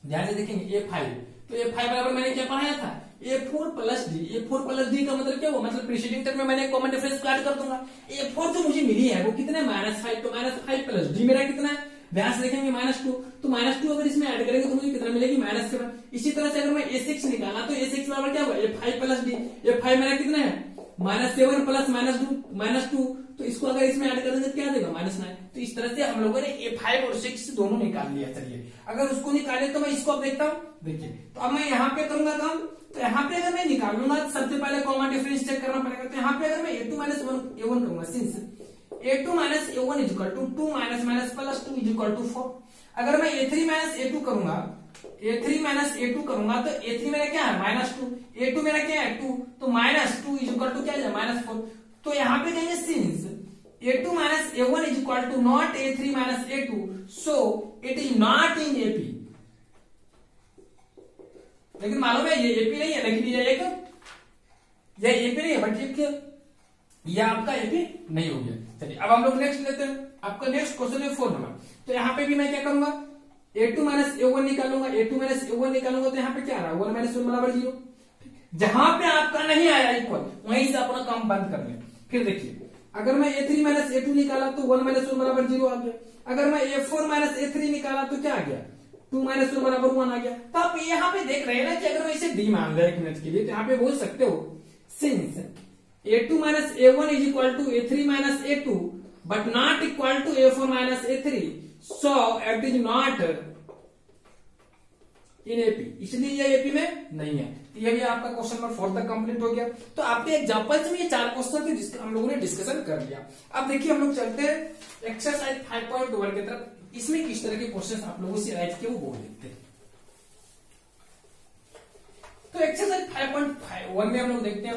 ध्यान से देखेंगे A5। तो A5 बराबर मैंने क्या पढ़ाया था A4 + D। A4 + D का मतलब क्या हुआ, मतलब प्रीसीडिंग टर्म में मैंने कॉमन डिफरेंस को ऐड कर दूंगा। A4 जो मुझे मिली है वो कितना है -5। तो -5 + D मेरा कितना है, ध्यान से देखेंगे -2। तो -2 अगर इसमें ऐड करेंगे तो मुझे कितना मिलेगी -7। इसी तरह से अगर मैं A6 निकाला तो A6 बराबर क्या होगा A5 + D। A5 मेरा कितना है -7 प्लस -2 तो इसको अगर इसमें ऐड कर देंगे क्या देगा -9। तो इस तरह से हम लोगों ने ये 5 और 6 दोनों निकाल लिया। चलिए अगर उसको निकाले तो मैं इसको अब देखता हूँ। देखिए तो अब मैं यहाँ पे करूंगा काम, तो यहाँ पे अगर मैं निकालूंगा तो सबसे पहले कॉमन डिफरेंस चेक करना पड़ेगा। तो यहाँ पे अगर मैं a2 - 1 करूंगा, since a2 - a1 equal to 2 minus plus 2 equal to 4। अगर मैं a3 - a2 करूंगा, a3 - a2 करूंगा तो a3 मेरा क्या है -2, a2 मेरा क्या है 2, तो -2 इक्वल टू क्या है -4। तो यहाँ पे कहेंगे since a2 - a1 is equal to not a3 - a2, so it is not in AP. लेकिन मालूम है ये एपी नहीं है, लेकिन ये एपी नहीं है, बट ये आपका एपी नहीं हो गया। चलिए अब हम लोग नेक्स्ट लेते हैं। आपका नेक्स्ट क्वेश्चन है 4 नंबर। तो यहाँ पे भी मैं क्या करूंगा, a2 - a1 निकालूंगा, a2 - a1 निकालूंगा तो यहाँ पे क्या आ रहा है 1 - 1 बराबर 0। जहां पे आपका नहीं आया इक्वल वहीं से अपना काम बंद कर ले। फिर देखिए अगर मैं a3 - a2 निकाला तो 1 - 1 बराबर 0 आ गया। अगर मैं a4 - a3 निकाला तो क्या आ गया 2 - 1 बराबर 1 आ गया। तो आप यहाँ पे देख रहे हैं ना कि अगर मैं इसे d मान लिया 1 मिनट के लिए, तो यहाँ पे बोल सकते हो since a2 - a1 is equal to a3 - a2 but not equal to a4 - a3, so it is not in AP, इसलिए ये एपी में नहीं है। तो ये भी आपका क्वेश्चन नंबर 4 तक कंप्लीट हो गया। तो आपके एग्जांपल से ये 4 क्वेश्चन थे जिसका हम लोगों ने डिस्कशन कर लिया। अब देखिए हम लोग चलते हैं एक्सरसाइज 5.1 की तरफ। इसमें किस तरह के क्वेश्चन आप लोगों से आए थे वो बोल देते हैं। तो एक्सरसाइज 5.1 में हम लोग देखते हैं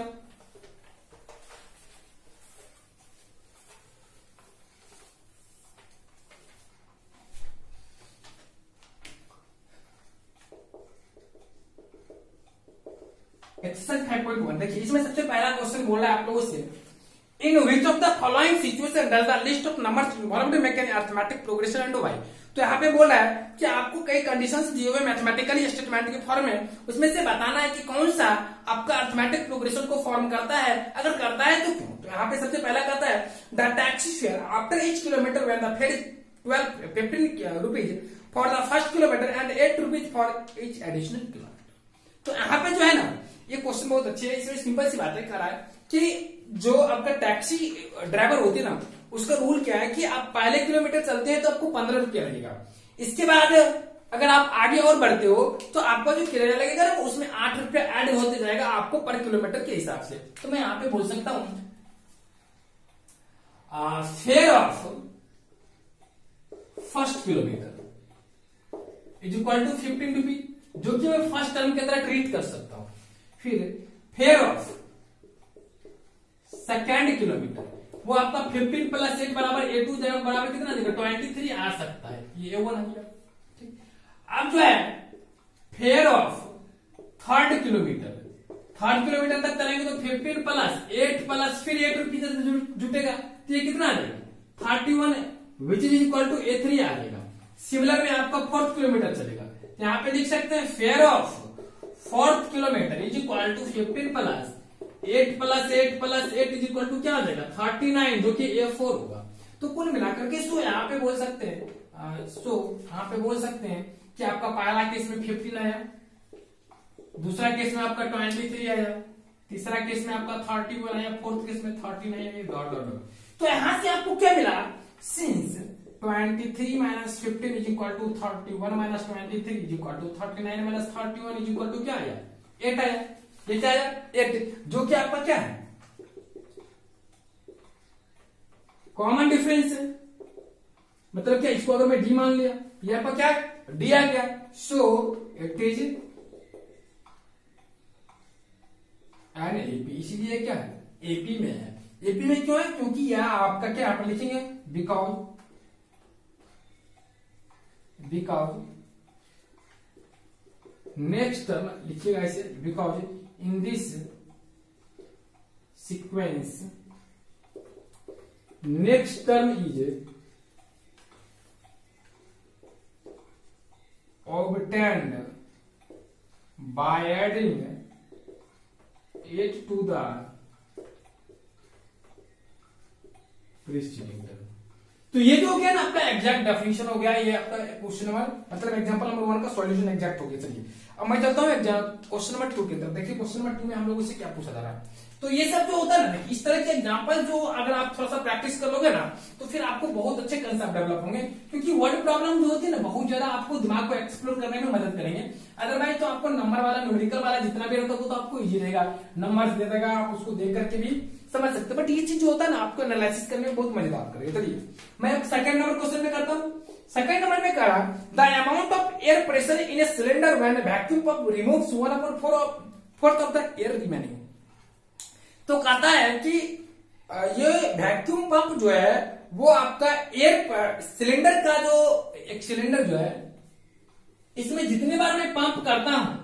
एक्सरसाइज 5.1। देखिए इसमें सबसे पहला क्वेश्चन बोल रहा है आप लोगों से, in which of the following situation does the list of numbers involved make an arithmetic progression and why. तो यहाँ पे बोल रहा है कि आपको कई कंडीशंस दिए हुए मैथमेटिकली स्टेटमेंट के फॉर्म में, उसमें से बताना है कि कौन सा आपका अरिथमेटिक प्रोग्रेशन को फॉर्म करता है, अगर करता है तो क्यों। तो यहाँ पे सबसे पहला कहता है the taxi fare after each kilometre when the fair is 15 rupees for the first kilometre and 8 rupees for each additional kilometre. तो यहाँ पे जो है ना ये क्वेश्चन बहुत अच्छे है। इसमें सिंपल सी बात है कह रहा है कि जो आपका टैक्सी ड्राइवर होती है ना, उसका रूल क्या है कि आप पहले किलोमीटर चलते हैं तो आपको 15 रुपया लगेगा। इसके बाद अगर आप आगे और बढ़ते हो तो आपका जो किराया लगेगा ना उसमें 8 रुपया ऐड होते जाएगा आपको पर किलोमीटर के हिसाब से। तो मैं यहाँ पे बोल सकता हूं fare of first kilometre is equal to 15 rupees, जो कि मैं फर्स्ट टर्म के तरह ट्रीट कर सकता हूं। फिर फेयर ऑफ सेकेंड किलोमीटर वो आपका 15 प्लस 8 बराबर a2 बराबर कितना देगा 23 आ सकता है, ये a1 आ गया। ठीक, अब जो है फेयर ऑफ थर्ड किलोमीटर तक चलेंगे तो 15 प्लस 8 प्लस फिर 8 रुपीज जुटेगा, तो ये कितना आ जाएगा 31 which is equal to a3 आ जाएगा। सिमिलर में आपका फोर्थ किलोमीटर चलेगा, यहाँ पे लिख सकते हैं fare of fourth kilometre is equal to 15 plus 8 is equal to क्या आ जाएगा 39, जो कि a4 होगा। तो कुल मिलाकर के यहाँ पे बोल सकते हैं कि आपका पहला केस में 15 आया, दूसरा केस में आपका 23 आया, तीसरा केस में आपका 31 आया, फोर्थ केस में 13 आया, डॉट डॉट डॉट। तो यहां से आपको क्या मिला, since 23 minus 15 is equal to 31 minus 23 is equal to 39 minus 31 is equal to क्या आया 8 आया। ये क्या आया 8, जो कि आपका क्या है कॉमन डिफरेंस है। मतलब क्या, इसको अगर मैं डी मान लिया, ये आपका क्या डी आ गया, सो इट इज एन एपी। इसीलिए क्या है एपी में है। एपी में क्यों है, क्योंकि यह आपका क्या आप लिखेंगे बिकॉज नेक्स्ट टर्म लिखिएगा ऐसे, because in this sequence next term is obtained by adding it to the preceding term। तो ये जो हो गया ना आपका एग्जैक्ट डेफिनेशन हो गया, ये आपका क्वेश्चन नंबर मतलब एग्जांपल नंबर 1 का सॉल्यूशन एग्जैक्ट हो गया। चलिए अब मैं चलता हूँ क्वेश्चन नंबर 2 के अंदर। देखिए क्वेश्चन नंबर 2 में हम लोगों से क्या पूछा जा रहा है। तो ये सब जो होता है ना, इस तरह के एग्जांपल जो अगर आप थोड़ा सा प्रैक्टिस कर लोगे ना तो फिर आपको बहुत अच्छे कंसेप्ट डेवलप होंगे, क्योंकि वर्ड प्रॉब्लम जो होती है ना बहुत ज्यादा आपको दिमाग को एक्सप्लोर करने में मदद करेंगे। अदरवाइज तो आपको नंबर वाला न्यूमेरिकल वाला जितना भी रहता है वो तो आपको इजी रहेगा, नंबर दे देगा, आप उसको देख करके भी समझ सकते हैं। बट ये चीज जो होता है ना आपको एनालिसिस करने में बहुत मजेदार करेगा। चलिए मैं सेकंड नंबर क्वेश्चन में करता हूँ। सेकंड नंबर में कहा the amount of air pressure in a cylinder when vacuum pump removes 1/4 of the air remaining. तो कहता है कि ये वैक्यूम पंप जो है वो आपका एयर सिलेंडर का जो एक सिलेंडर जो है इसमें जितने बार मैं पंप करता हूं,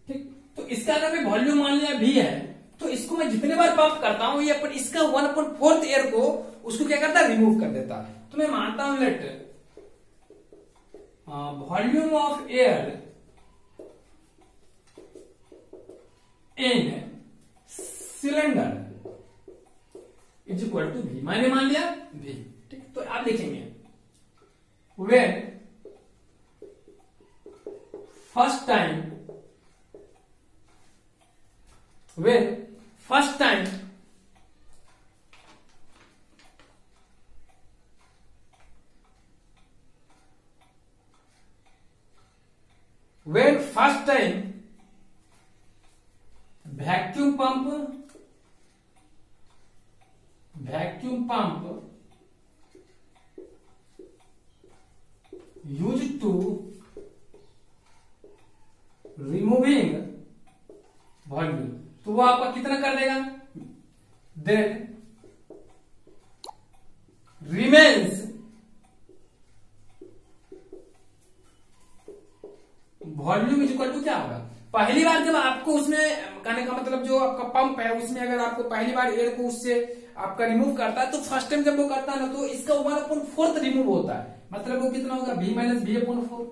ठीक, तो इसका अगर मैं वॉल्यूम मान लिया भी है तो इसको मैं जितने बार पंप करता हूं ये अपन इसका 1/4 एयर को उसको क्या करता है, रिमूव कर देता है। तो मैं मानता हूं let volume of air in cylinder is equal to V, मैंने मान लिया V, ठीक। तो आप देखेंगे when first time vacuum pump used to removing volume, तो वो आपका कितना कर देगा, then remains volume is equal to क्या होगा। पहली बार जब आपको उसमें कहने का मतलब जो आपका पंप है उसमें अगर आपको पहली बार एयर को उससे आपका रिमूव करता है तो फर्स्ट टाइम जब वो करता है ना तो इसका 1/4 रिमूव होता है, मतलब वो कितना होगा V - V/4,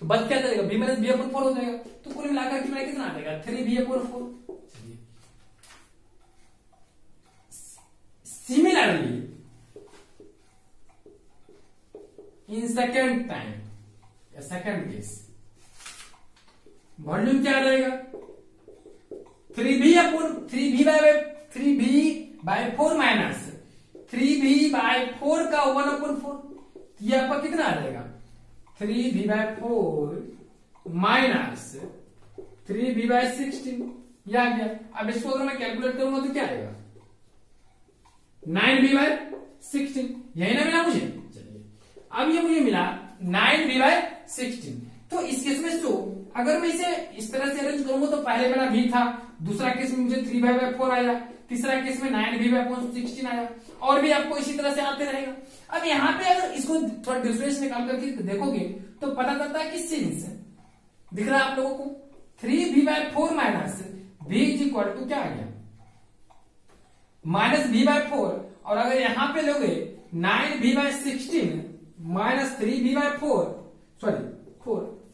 तो बच क्या जाएगा V - V/4 हो जाएगा। तो कुल मिलाकर के मेरा कितना आ जाएगा 3V/4। Similarly in second time या सेकेंड केस वॉल्यूम क्या रहेगा 3V/4 माइनस 3V/4 का 1/4, ये आपका कितना आ जाएगा 3V/4 माइनस 3V/16, ये आ गया। अब इसको अगर मैं कैलकुलेट करूंगा तो क्या आएगा 9V/16, यही ना मिला मुझे। चलिए अब ये मुझे मिला 9V/16। तो इस केस में तो अगर मैं इसे इस तरह से अरेंज करूंगा तो पहले मेरा V था, दूसरा केस में मुझे 3V/4 आया, तीसरा केस में 9V/16 आया, और भी आपको इसी तरह से आते रहेगा। अब यहाँ पे अगर इसको थोड़ा डिफरेंस निकाल करके देखोगे तो पता चलता है कि सिंस दिख रहा है आप लोगों को 3V/4 minus V is equal to क्या आ गया -V/4, और अगर यहां पे लोगे 9V/16 माइनस 3V/4 4,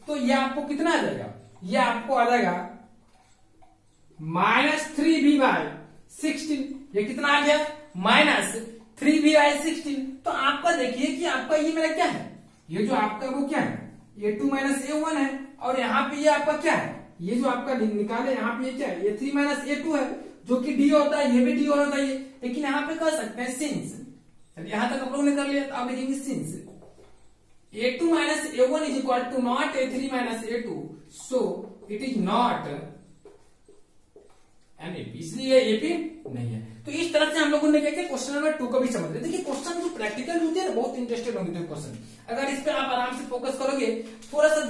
तो ये आपको कितना आ जाएगा, ये आपको आ जाएगा -3V/16। ये कितना आ गया -3V/16। तो आपका देखिए कि आपका ये मेरा क्या है, ये जो आपका वो क्या है A2 - A1 है, और यहाँ पे ये आपका क्या है, ये जो आपका निकाले यहाँ पे ये क्या है, ये 3 - A2 है जो कि D होता है, ये भी D होता है, लेकिन यहाँ पे कर सकते हैं सिंस। यहां तक आप लोगों ने कर लिया, तो आप लिखेंगे since A2 - A1 is equal to not A3 - A2, so it is not an AP, इसलिए AP नहीं है। तो इस तरह से हम लोगों ने क्या किया क्वेश्चन नंबर 2 को भी समझ लिया। देखिए क्वेश्चन जो प्रैक्टिकल होते हैं ना बहुत इंटरेस्टेड होंगे तो क्वेश्चन, अगर इस पे आप आराम से फोकस करोगे, थोड़ा सा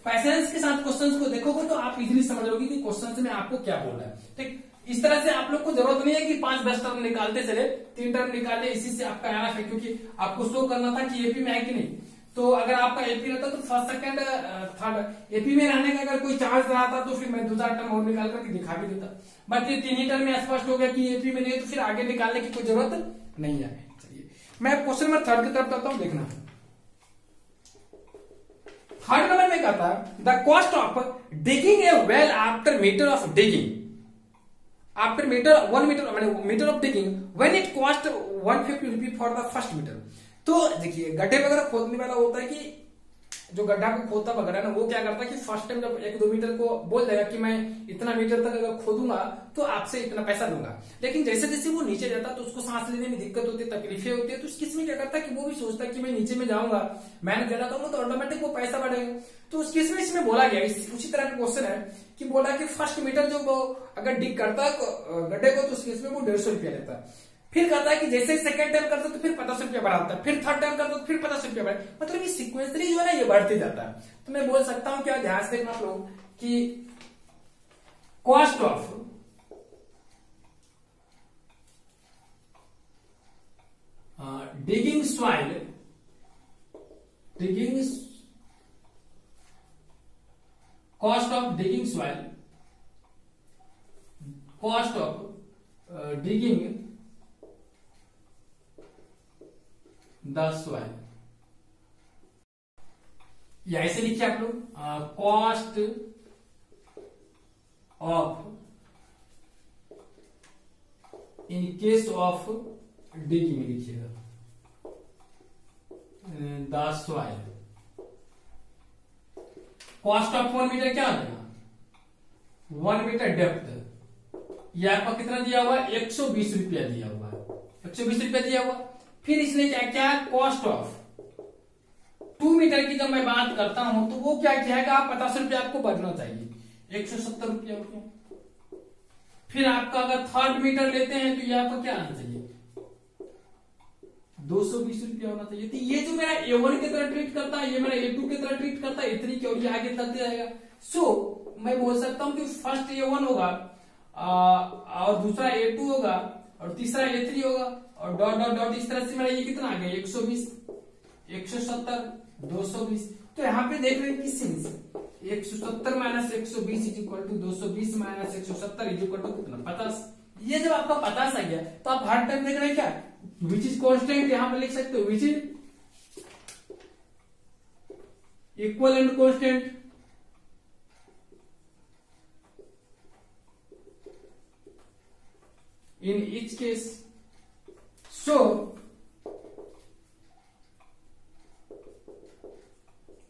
पैसेंस के साथ क्वेश्चंस को देखोगे तो आप इजीली समझ लोगे कि क्वेश्चन में आपको क्या बोल रहा है। ठीक, इस तरह से आप लोग को जरूरत नहीं है कि 5-10 टर्म निकालते चले, 3 टर्म निकाले, इसी से आपका आना है, क्योंकि आपको शो करना था कि AP में है कि नहीं। तो अगर आपका AP रहता तो फर्स्ट सेकंड थर्ड AP में रहने का अगर कोई चांस रहा था तो फिर मैं 2-4 टर्म और निकाल करके दिखा भी देता, बट ये 3 ही टर्म में स्पष्ट हो गया कि AP में नहीं है, तो फिर आगे निकालने की कोई जरूरत नहीं है। चलिए मैं क्वेश्चन नंबर 3 की तरफ चलता हूं, देखना। थर्ड नंबर में कहता है the cost of digging a well after metre of digging, after metre 1 metre metre of digging when it cost 150 rupee for the first metre. तो देखिए गड्ढे वगैरह खोदने वाला होता है कि जो गड्ढा को खोदता वगैरह ना, वो क्या करता है कि फर्स्ट टाइम जब 1-2 मीटर को बोल देगा कि मैं इतना मीटर तक अगर खोदूंगा तो आपसे इतना पैसा लूंगा। लेकिन जैसे जैसे वो नीचे जाता है तो उसको सांस लेने में दिक्कत होती है, तकलीफें होती है, तो उस केस में क्या करता है कि वो भी सोचता है कि मैं नीचे में जाऊंगा, मेहनत ज्यादा करूंगा तो ऑटोमेटिक वो पैसा बढ़ेगा। तो उस केस में इसमें बोला गया, उसी तरह का क्वेश्चन है कि बोला कि फर्स्ट मीटर जो वो अगर डिग करता है गड्ढे को तो उस केस में वो 150 रुपया लेता है। फिर कहता है कि जैसे सेकंड टाइम करता तो फिर 50 रुपया बढ़ाता है, फिर थर्ड टाइम करता तो फिर 50 रुपया बढ़ा, मतलब ये सिक्वेंसली जो है ना ये बढ़ते जाता है। तो मैं बोल सकता हूं क्या, ध्यान से देखना आप लोग कि cost of digging soil, cost of digging soil, cost of digging the soil, या ऐसे लिखिए आप लोग, cost of in case of digging लिखिएगा the soil. Cost of 1 metre क्या आ जाएगा, 1 मीटर डेप्थ, ये आपका कितना दिया हुआ है, 120 रुपया दिया हुआ है, 120 रुपया दिया हुआ। फिर इसने क्या क्या, कॉस्ट ऑफ 2 मीटर की जब मैं बात करता हूं तो वो क्या किया है, आप 50 रुपया आपको बचना चाहिए, 170 रुपया हो गया। फिर आपका अगर थर्ड मीटर लेते हैं तो ये आपका क्या आना चाहिए, 220 रुपया होना चाहिए। तो ये जो मेरा A1 की तरह ट्रीट करता है, ये मेरा A2 की तरह ट्रीट करता है, A3 की, और ये आगे चलते जाएगा। सो मैं बोल सकता हूं कि फर्स्ट A1 होगा और दूसरा A2 होगा और तीसरा A3 होगा और डॉट डॉट डॉट, इस तरह से मेरा ये कितना आ गया, 120, 170, 220। तो यहाँ पे देख रहे हैं कि since 170 minus 120 is equal to 220 minus 170 is equal to कितना, 50। ये जब आपका 50 आ गया तो आप हर टाइम देख रहे हैं क्या, विच इज कॉन्स्टेंट, यहां पर लिख सकते हो विच is equal and constant. in each case, so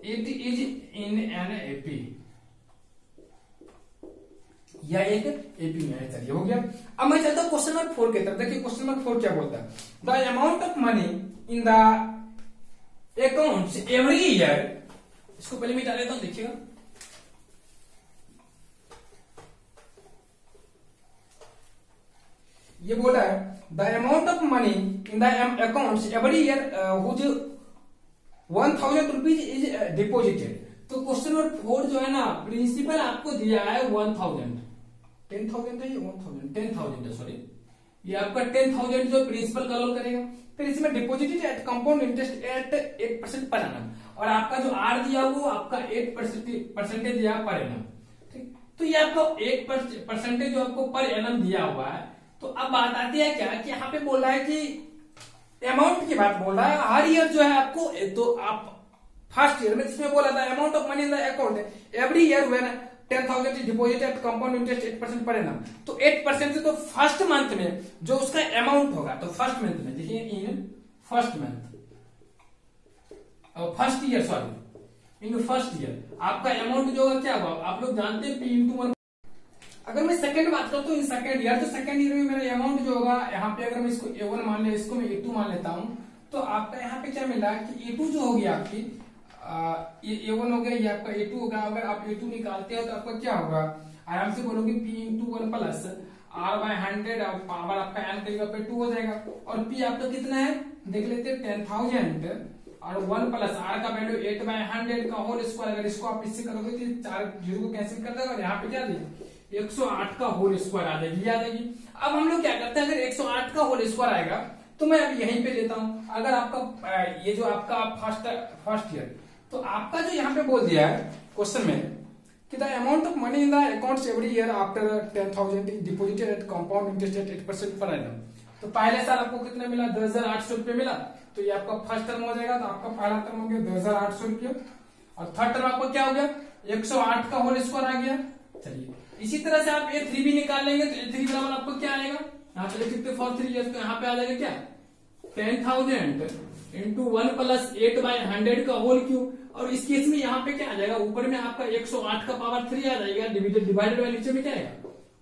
it is in an AP, या एक एपी में है। चलिए हो गया। अब मैं चलता हूं क्वेश्चन नंबर 4 की तरफ। देखिए क्वेश्चन नंबर 4 क्या बोलता है, the amount of money in the accounts every year, इसको पहले मिटा लेता हूं, देखिएगा ये बोला है the amount of money in the accounts every year whose 1000 rupees is deposited. तो क्वेश्चन नंबर 4 जो है ना, प्रिंसिपल आपको दिया है 10,000, 10,000 है, 10,000 है, सॉरी, ये आपका 10,000 जो प्रिंसिपल का रोल करेगा। फिर इसमें deposited at compound interest at 8% per annum, और आपका जो आर दिया वो आपका 8% दिया पर एनम। ठीक, तो ये आपको 8% जो आपको पर एनम दिया हुआ है। तो अब बात आती है क्या कि यहाँ पे बोल रहा है कि अमाउंट की बात बोल रहा है, हर ईयर जो है आपको, तो आप फर्स्ट ईयर में जिसमें बोला था amount of money in the account every year when 10,000 deposit at compound interest 8% per annum. तो 8% से तो फर्स्ट मंथ में जो उसका अमाउंट होगा, तो फर्स्ट मंथ में देखिए in first month, first year, sorry in first year आपका अमाउंट जो होगा क्या होगा, आप लोग जानते हैं P/1। अगर मैं सेकंड बात करता हूँ इन सेकंड ईयर, तो सेकंड ईयर में मेरा अमाउंट जो होगा, यहाँ पे अगर मैं इसको A1 मान ले, इसको मैं A2 मान लेता हूँ, तो आपका यहाँ पे क्या मिला कि A2 जो होगी आपकी, ये A1 हो गया, ये आपका A2 होगा। अगर आप A2 निकालते हो तो आपका क्या होगा, आराम से बोलोगे P/1 प्लस R/100, पावर आपका n करीब पे 2 हो जाएगा। और P आपका कितना है देख लेते हैं, 10,000 और 1 प्लस R का वैल्यू 8/100 का होल स्क्वायर। अगर इसको आप इससे करोगे तो 4 जीरो को कैंसिल कर देगा और यहाँ पे क्या देगा, 108 का होल स्क्वायर आ जाएगी, आ जाएगी। अब हम लोग क्या करते हैं, अगर 108 का होल स्क्वायर आएगा तो मैं अब यहीं पे लेता हूं। अगर आपका ये जो आपका फर्स्ट ईयर, तो आपका जो यहाँ पे बोल दिया है क्वेश्चन में कि the amount of money in the accounts every year after 10,000 deposited at compound interest at 8% per annum. तो पहले साल आपको कितना मिला, 2,800 रुपये मिला। तो ये आपका फर्स्ट टर्म हो जाएगा, तो आपका पहला टर्म हो गया 2,800 रुपये, और थर्ड टर्म आपका क्या हो गया, 108 का होल स्क्वायर आ गया। चलिए इसी तरह से आप A3 भी निकाल लेंगे, तो A3 बराबर आपको क्या आएगा, यहाँ पे लिख सकते फॉर 3 ईयर्स, तो यहाँ पे आ जाएगा क्या, 10,000 इंटू 1 प्लस 8/100 का होल क्यूब। और इस केस में यहाँ पे क्या आ जाएगा, ऊपर में आपका 108 का पावर 3 आ जाएगा, डिवाइडेड बाय नीचे में क्या आएगा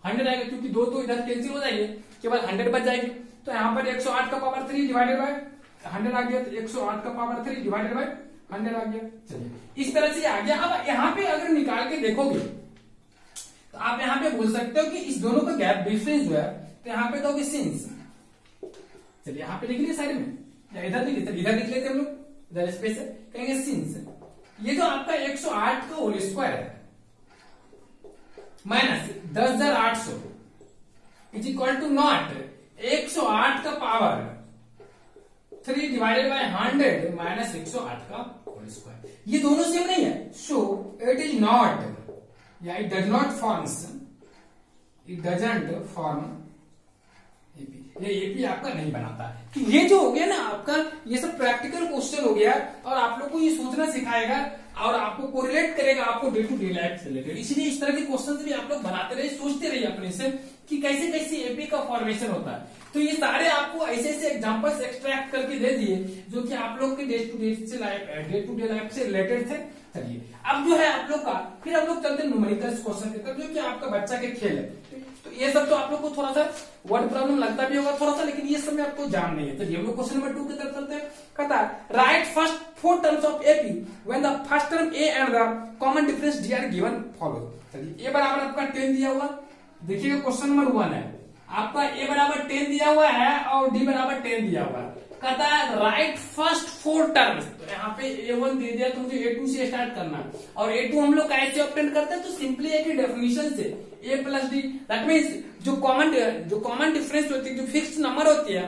100 आएगा, क्योंकि दो तो इधर कैंसिल हो जाएंगे, केवल 100 बच जाएंगे। तो यहाँ पर 108 का पावर 3 डिवाइडेड बाय 100 आ गया, तो 108 का पावर 3 डिवाइडेड बाय 100 आ गया। चलिए इस तरह से आ गया। अब यहाँ पे अगर निकाल के देखोगे तो आप यहाँ पे बोल सकते हो कि इस दोनों का गैप डिफरेंस जो है, तो यहाँ पे दोगे सिंस। चलिए यहाँ पे लिख लिया साइड में, या इधर लिख लेते, इधर लिख लेते हम लोग, इधर स्पेस है, कहेंगे सिंस ये जो आपका 108 का होल स्क्वायर है minus 10,800 is equal to not 108 का पावर 3 डिवाइडेड बाय 100 माइनस 108 का होल स्क्वायर। ये दोनों सेम नहीं है, सो इट इज नॉट या it does not forms, it doesn't form AP. ये एपी आपका नहीं बनाता। कि ये जो हो गया ना आपका, ये सब प्रैक्टिकल क्वेश्चन हो गया और आप लोग को ये सोचना सिखाएगा और आपको कोरिलेट करेगा आपको डे टू डे लाइफ से रिलेटेड। इसलिए इस तरह के क्वेश्चन भी आप लोग बनाते रहिए, सोचते रहिए अपने से कि कैसे कैसे एपी का फॉर्मेशन होता है। तो ये सारे आपको ऐसे ऐसे एग्जांपल्स एक्सट्रैक्ट करके दे दिए जो कि आप लोग के डे टू डे लाइफ से रिलेटेड थे। चलिए अब जो है आप लोग का, फिर हम लोग चलते हैं न्यूमेरिकल क्वेश्चन की तरफ, जो कि आपका बच्चा के खेल है। तो ये सब तो आप लोग को थोड़ा सा वर्ड प्रॉब्लम लगता भी होगा थोड़ा सा, लेकिन ये सब में आपको जान नहीं है। तो हम लोग क्वेश्चन नंबर 2 की तरफ चलते हैं। कहता है right first 4 terms of AP when the first term A and the common difference D R given follow. चलिए ए बराबर आपका 10 दिया हुआ, देखिएगा क्वेश्चन नंबर 1 है आपका, ए बराबर 10 दिया हुआ है और डी बराबर 10 दिया हुआ है। कहता है राइट फर्स्ट 4 टर्म्स, तो यहाँ पे A1 दे दिया तो मुझे A2 से स्टार्ट करना है। और A2 हम लोग कैसे ऑब्टेन करते हैं, तो सिंपली है कि डेफिनेशन से A plus D, that means जो कॉमन डिफरेंस होती है, जो फिक्स नंबर होती है,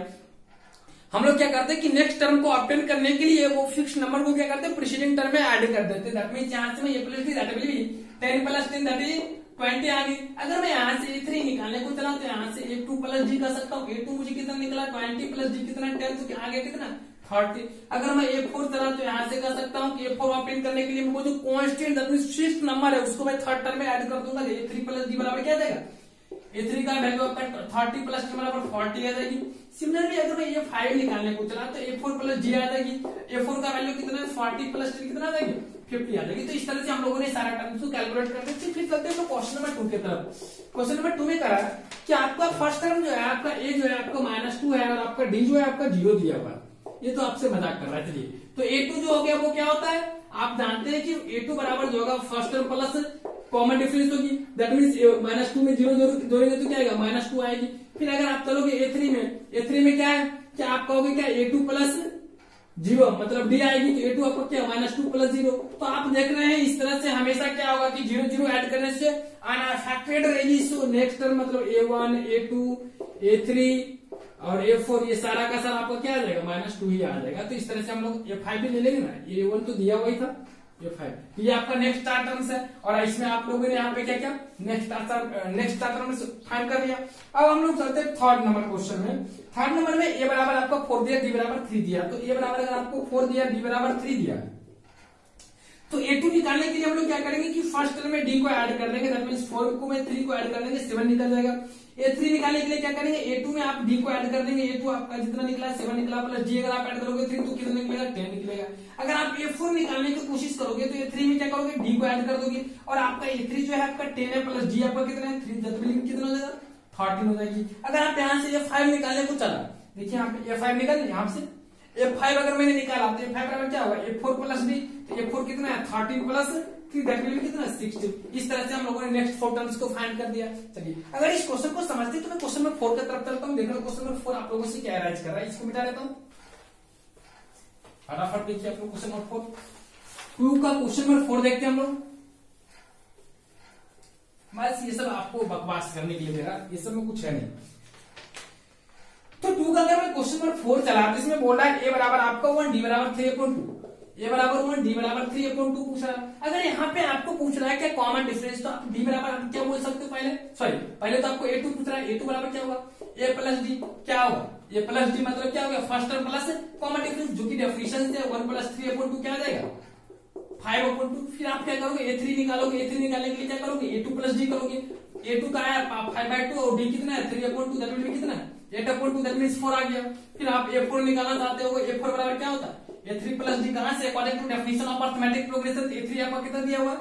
हम लोग क्या करते हैं कि नेक्स्ट टर्म को ऑब्टेन करने के लिए वो फिक्स नंबर को क्या करते हैं प्रीसीडिंग टर्म में ऐड कर देते हैं। दैट मीन्स यहाँ से मैं A plus D that will be 10 plus 10 that is 20 आ गई। अगर मैं यहाँ से A3 निकालने को चला तो यहाँ से A2 प्लस डी कर सकता हूँ। A2 मुझे कितना निकला 20 प्लस डी कितना 10, तो आगे कितना 30। अगर मैं A4 चला तो यहाँ से कर सकता हूँ कि A4 ऑब्टेन करने के लिए वो जो constant that means fixed number है उसको मैं थर्ड टर्म में ऐड कर दूंगा। A3 प्लस डी बराबर क्या आ जाएगा, A3 का वैल्यू आपका 30 प्लस डी बराबर 40 आ जाएगी। सिमिलरली अगर मैं A5 निकालने को चला तो A4 प्लस डी आ जाएगी। A4 का वैल्यू कितना है 40 प्लस डी कितना आ जाएगी 50 आ जाएगी। तो इस तरह से हम लोगों ने सारा टर्म्स को कैलकुलेट करके फिर चलते हैं क्वेश्चन नंबर 2 की तरफ। क्वेश्चन नंबर 2 में करा कि आपका फर्स्ट टर्म जो है आपका ए जो है आपका -2 है और आपका डी जो है आपका 0 दिया हुआ है। ये तो आपसे मजाक कर रहा है। चलिए तो A2 जो हो गया वो क्या होता है, आप जानते हैं कि A2 बराबर जो होगा first term plus common difference होगी, दैट मींस -2 में 0 जोड़ेंगे तो क्या आएगा -2 आएगी। फिर अगर आप चलोगे A3 में क्या है, क्या आप कहोगे क्या A2 प्लस 0 मतलब डी आएगी, तो A2 आपको क्या -2 प्लस 0। तो आप देख रहे हैं इस तरह से हमेशा क्या होगा कि 0 0 ऐड करने से अनअफेक्टेड रहेगी। सो नेक्स्ट टर्म मतलब A1 A2 A3 और A4 ये सारा का सारा आपको क्या आ जाएगा -2 ही आ जाएगा। तो इस तरह से हम लोग A5 भी ले लेंगे ना, A1 तो दिया हुआ ही था, A5 ये आपका नेक्स्ट चार टर्म्स है। और इसमें आप लोगों ने यहाँ पे क्या क्या नेक्स्ट चार टर्म्स फाइंड कर लिया। अब हम लोग चलते हैं थर्ड नंबर क्वेश्चन में। थर्ड नंबर में A बराबर आपका 4 दिया, डी बराबर 3 दिया। तो A बराबर अगर आपको 4 दिया, डी बराबर 3 दिया, तो A2 निकालने के लिए हम लोग क्या करेंगे कि फर्स्ट टर्म में D को ऐड कर देंगे, दैट मींस 4 को में 3 को ऐड कर देंगे 7 निकल जाएगा। A3 निकालने के लिए क्या करेंगे, A2 में आप D को ऐड कर देंगे, A2 आपका जितना निकला 7 निकला प्लस D अगर आप ऐड करोगे 3 तो कितना निकलेगा 10 निकलेगा। अगर आप A4 निकालने की कोशिश करोगे तो A3 में क्या करोगे D को ऐड कर दोगे और आपका A3 जो है आपका 10 है प्लस D आपका कितना है 3, कितना हो जाएगा 13 हो जाएगी। अगर आप यहाँ से A5 निकालने को चला, देखिए यहाँ पे A5 निकाल, यहाँ से A5 अगर मैंने निकाला तो A5 बराबर क्या होगा A4 प्लस D, तो A4 कितना है 13 प्लस 3 दैट विल बी कितना 16। इस तरह से हम लोगों ने नेक्स्ट 4 टर्म्स को फाइंड कर दिया। चलिए अगर इस क्वेश्चन को समझते तो मैं क्वेश्चन नंबर 4 की तरफ चलता हूँ। देखो क्वेश्चन नंबर 4 आप लोगों से क्या अराइज कर रहा है, इसको मिटा देता हूँ फटाफट। देखिए आप लोग क्वेश्चन नंबर 4 2 का क्वेश्चन नंबर 4 देखते हैं हम लोग। बस ये सब आपको बकवास करने के लिए दे रहा, ये सब में कुछ है नहीं। तो 2 का अगर मैं क्वेश्चन नंबर 4 चला तो इसमें बोल रहा है A बराबर आपका 1 D बराबर 3/2, A बराबर 1 D बराबर 3/2 पूछ रहा है। अगर यहाँ पे आपको पूछ रहा है क्या कॉमन डिफरेंस, तो आप D बराबर आप क्या बोल सकते हो पहले तो आपको A2 पूछ रहा है, A2 बराबर क्या होगा A प्लस D, क्या होगा A प्लस D मतलब क्या होगा first term plus common difference जो की डेफिनेशन से 1 प्लस 3/2 क्या आ जाएगा 5/2। फिर आप क्या करोगे A3 निकालोगे, A3 निकालने के लिए क्या करोगे A2 प्लस D करोगे। A2 का है 5/2 और D कितना है 3/2 दैट विल बी कितना 8/2 दैट मींस 4 आ गया। फिर आप A4 निकालना चाहते हो, A4 बराबर क्या होता है A3 प्लस डी, कहां से according to definition of arithmetic progression A3 आपका कितना दिया हुआ है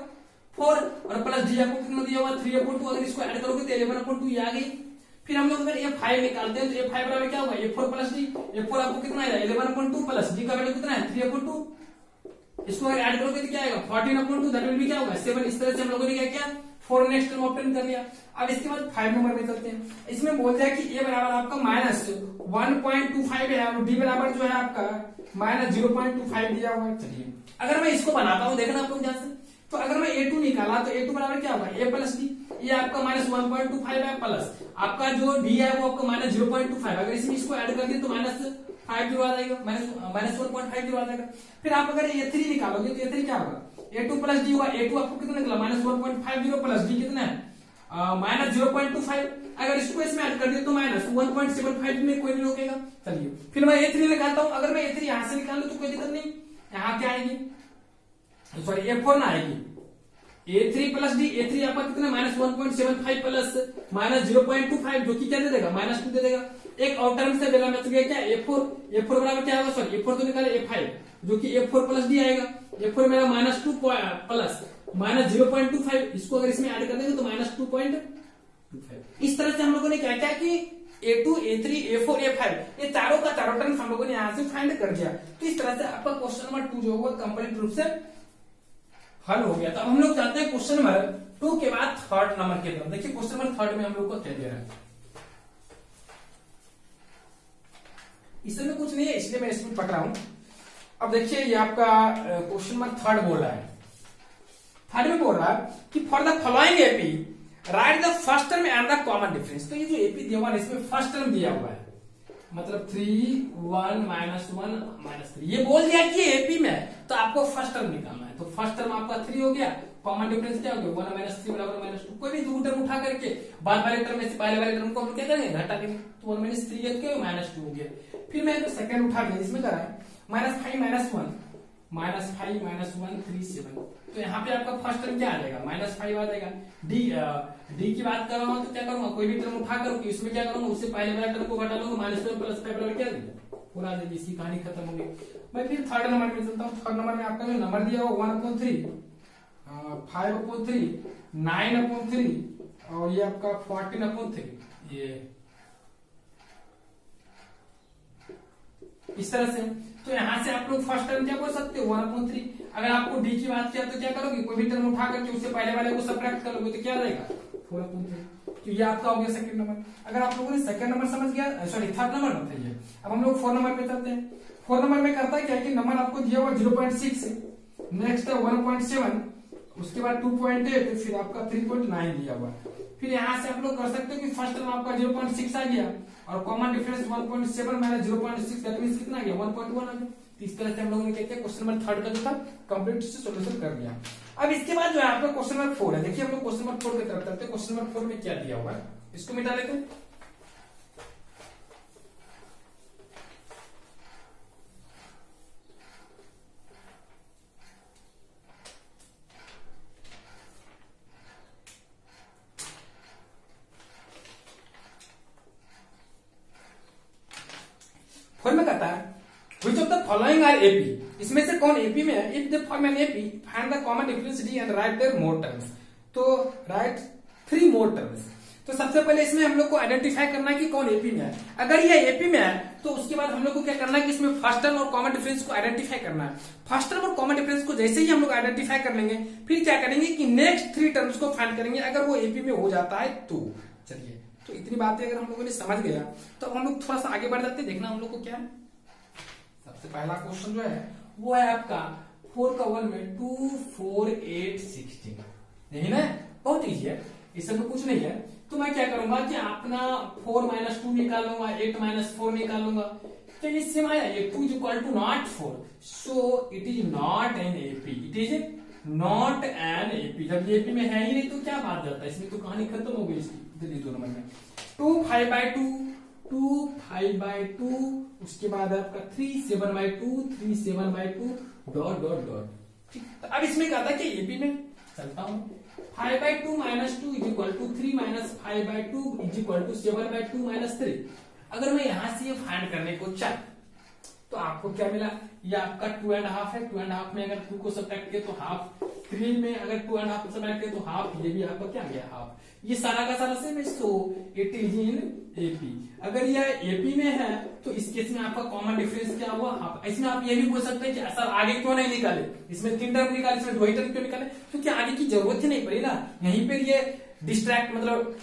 4 और प्लस डी आपको कितना दिया हुआ 3/2, अगर इसको ऐड करोगे तो 11/2 ये आ गई। फिर हम लोग अगर A5 निकालते हैं तो A5 बराबर क्या होगा A4 प्लस डी, A4 आपको कितना आएगा 11/2 प्लस डी का वैल्यू कितना है 3/2, इसको अगर ऐड करोगे तो क्या आएगा 14/2, दैट विल बी क्या होगा 7। इस तरह से हम लोगों ने क्या किया 4 नेक्स्ट टर्म ऑब्टेन कर लिया। अब इसके बाद 5 नंबर में चलते हैं। इसमें बोल दिया कि A बराबर आपका -1.25 है और D बराबर जो है आपका -0.25 दिया हुआ है। चलिए अगर मैं इसको बनाता हूं, देखना आप लोग ध्यान से, तो अगर मैं A2 निकाला तो A2 बराबर क्या होगा A प्लस डी, ये आपका -1.25 है प्लस आपका जो D है वो आपका -0.25, अगर इसमें इसको ऐड कर दिए तो -50 आ जाएगा, -1.50 आ जाएगा। फिर आप अगर A3 निकालोगे तो A3 क्या होगा A2 प्लस डी होगा, A2 आपको कितना निकला -1.50 प्लस डी कितना है -0.25, अगर इसको इसमें ऐड कर दिए तो -1.75 में कोई नहीं रोकेगा। चलिए फिर मैं A3 निकालता हूं, अगर मैं A3 यहां से निकाल लूं तो कोई दिक्कत नहीं, यहाँ क्या आएगी सॉरी A4 ना आएगी A3 प्लस डी, A3 आपका कितना -1.75 प्लस -0.25 जो कि क्या दे देगा -2 दे देगा। एक और टर्म से बेला बच गया क्या A4 बराबर क्या होगा सॉरी A4 तो निकाले A5 जो कि A4 प्लस डी आएगा, A4 मेरा -2 प्लस -0.25, इसको अगर इसमें ऐड कर देंगे तो -2.25। इस तरह से हम लोगों ने क्या किया कि A2 A3 A4 A5 ये चारों का चारों टर्म हम लोगों ने यहां से फाइंड कर दिया। तो इस तरह से आपका क्वेश्चन नंबर 2 जो होगा कंप्लीट रूप से हल हो गया। तो अब हम लोग जाते हैं क्वेश्चन नंबर 2 के बाद थर्ड नंबर की तरफ। देखिए क्वेश्चन नंबर 3 में हम लोग को क्या दे रहा है, इसमें कुछ नहीं है इसलिए मैं इसमें पढ़ रहा हूं। अब देखिए ये आपका क्वेश्चन नंबर 3 बोल रहा है, 3 में बोल रहा है कि for the following AP right the first term and the common difference. तो ये जो एपी दिया हुआ है इसमें फर्स्ट टर्म दिया हुआ है, मतलब 3 1 -1 -3, ये बोल दिया कि एपी में तो आपको फर्स्ट टर्म निकालना है। तो फर्स्ट टर्म आपका 3 हो गया, कॉमन डिफरेंस क्या हो गया 1 -3 बराबर -2, कोई भी दो टर्म उठा करके बाद वाले टर्म में से पहले वाले टर्म को हम क्या करेंगे घटा देंगे, तो 1 -3 क्या -2 हो गया। फिर मैं तो सेकंड उठा लिया, इसमें करा है -5 -1 -1 3 7, तो यहाँ पे आपका फर्स्ट टर्म क्या आ जाएगा -5 आ जाएगा। डी की बात कर रहा हूं तो क्या करूंगा कोई भी टर्म उठा करूंगी, इसमें क्या करूंगा उससे पहले वाला टर्म को घटा लूंगा -1 + 5 बराबर क्या देगा पूरा आ जाएगी, इसकी कहानी खत्म हो गई। मैं फिर थर्ड नंबर में चलता हूँ। थर्ड नंबर में आपका जो नंबर दिया हुआ 1/3 5/3 9/3 और ये आपका 14/3, ये इस तरह से। तो यहां से आप लोग फर्स्ट टर्म क्या बोल सकते हो 1/3। अगर आपको डी की बात किया तो क्या करोगे कोई भी टर्म उठा करके उससे पहले वाले को सब्ट्रैक्ट करोगे तो क्या आ जाएगा 4/3। तो ये आपका हो गया सेकंड नंबर। अगर आप लोगों ने सेकंड नंबर समझ गया, सॉरी थर्ड नंबर बताइए। अब हम लोग 4 नंबर पे चलते हैं। 4 नंबर में करता है क्या कि नंबर आपको दिया हुआ 0.6, नेक्स्ट है 1.7, उसके बाद 2.8, फिर आपका 3.9 दिया हुआ। फिर यहाँ से आप लोग कर सकते हो कि फर्स्ट टर्म आपका 0.6 आ गया और कॉमन डिफरेंस 1.7 - 0.6 दैट मींस कितना आ गया 1.1 आ गया। इस तरह से हम लोगों ने क्या किया क्वेश्चन नंबर 3 का जो था कंप्लीट से सॉल्यूशन कर लिया। अब इसके बाद जो है आपका क्वेश्चन नंबर 4 है। देखिए हम लोग क्वेश्चन नंबर 4 की तरफ चलते हैं। क्वेश्चन नंबर 4 में क्या दिया हुआ है इसको मिटा लेते हैं। में कहता है which of the following are AP, इसमें से कौन AP में है। if they form an AP find the common difference D and write their more terms। तो write 3 more terms। तो सबसे पहले इसमें हम लोग को आइडेंटिफाई करना है कि कौन AP में है। अगर ये AP में है तो उसके बाद हम लोग को क्या करना है कि इसमें फर्स्ट टर्म और कॉमन डिफरेंस को आइडेंटिफाई करना है। फर्स्ट टर्म और कॉमन डिफरेंस को जैसे ही हम लोग आइडेंटिफाई कर लेंगे फिर क्या करेंगे कि नेक्स्ट 3 टर्म्स को फाइंड करेंगे अगर वो AP में हो जाता है तो। चलिए तो इतनी बातें अगर हम लोगों ने समझ गया तो हम लोग थोड़ा सा आगे बढ़ जाते हैं। देखना हम लोग को क्या है। सबसे पहला क्वेश्चन जो है वो है आपका 4 का 1 में 2 4 8 16, नहीं ना, बहुत इजी है, इसमें कुछ नहीं है। तो मैं क्या करूंगा कि अपना 4 - 2 निकालूंगा, 8 - 4 निकालूंगा। तो इससे आया ये 2 = not 4, so it is not an AP, it is not an AP। जब ये AP में है ही नहीं तो क्या बात जाता है, इसमें तो कहानी खत्म हो गई इसकी। जल्दी 2 नंबर में 2 5/2 2 5/2, उसके बाद आपका 3 7/2 3 7/2 ... ठीक। तो अब इसमें क्या था कि AP में चलता हूं 5/2 - 2 = 3 - 5/2 = 7/2 - 3। अगर मैं यहां से ये फाइंड करने को चाह तो आपको क्या मिला, ये आपका 2.5 है, 2.5 में अगर 2 को सब्ट्रैक्ट किया तो हाफ, 3 में अगर 2.5 को सब्ट्रैक्ट किया तो हाफ, ये भी आपका क्या गया हाफ। ये सारा का सारा सेम है, so it is in AP. अगर ये एपी में है तो इस केस में आपका कॉमन डिफरेंस क्या हुआ हाफ। इसमें आप ये भी बोल सकते हैं कि सर आगे क्यों नहीं निकाले, इसमें 3 टर्म निकाले, इसमें 2 ही टर्म क्यों निकाले, क्योंकि आगे की जरूरत ही नहीं पड़ी ना, यहीं पर ये डिस्ट्रैक्ट मतलब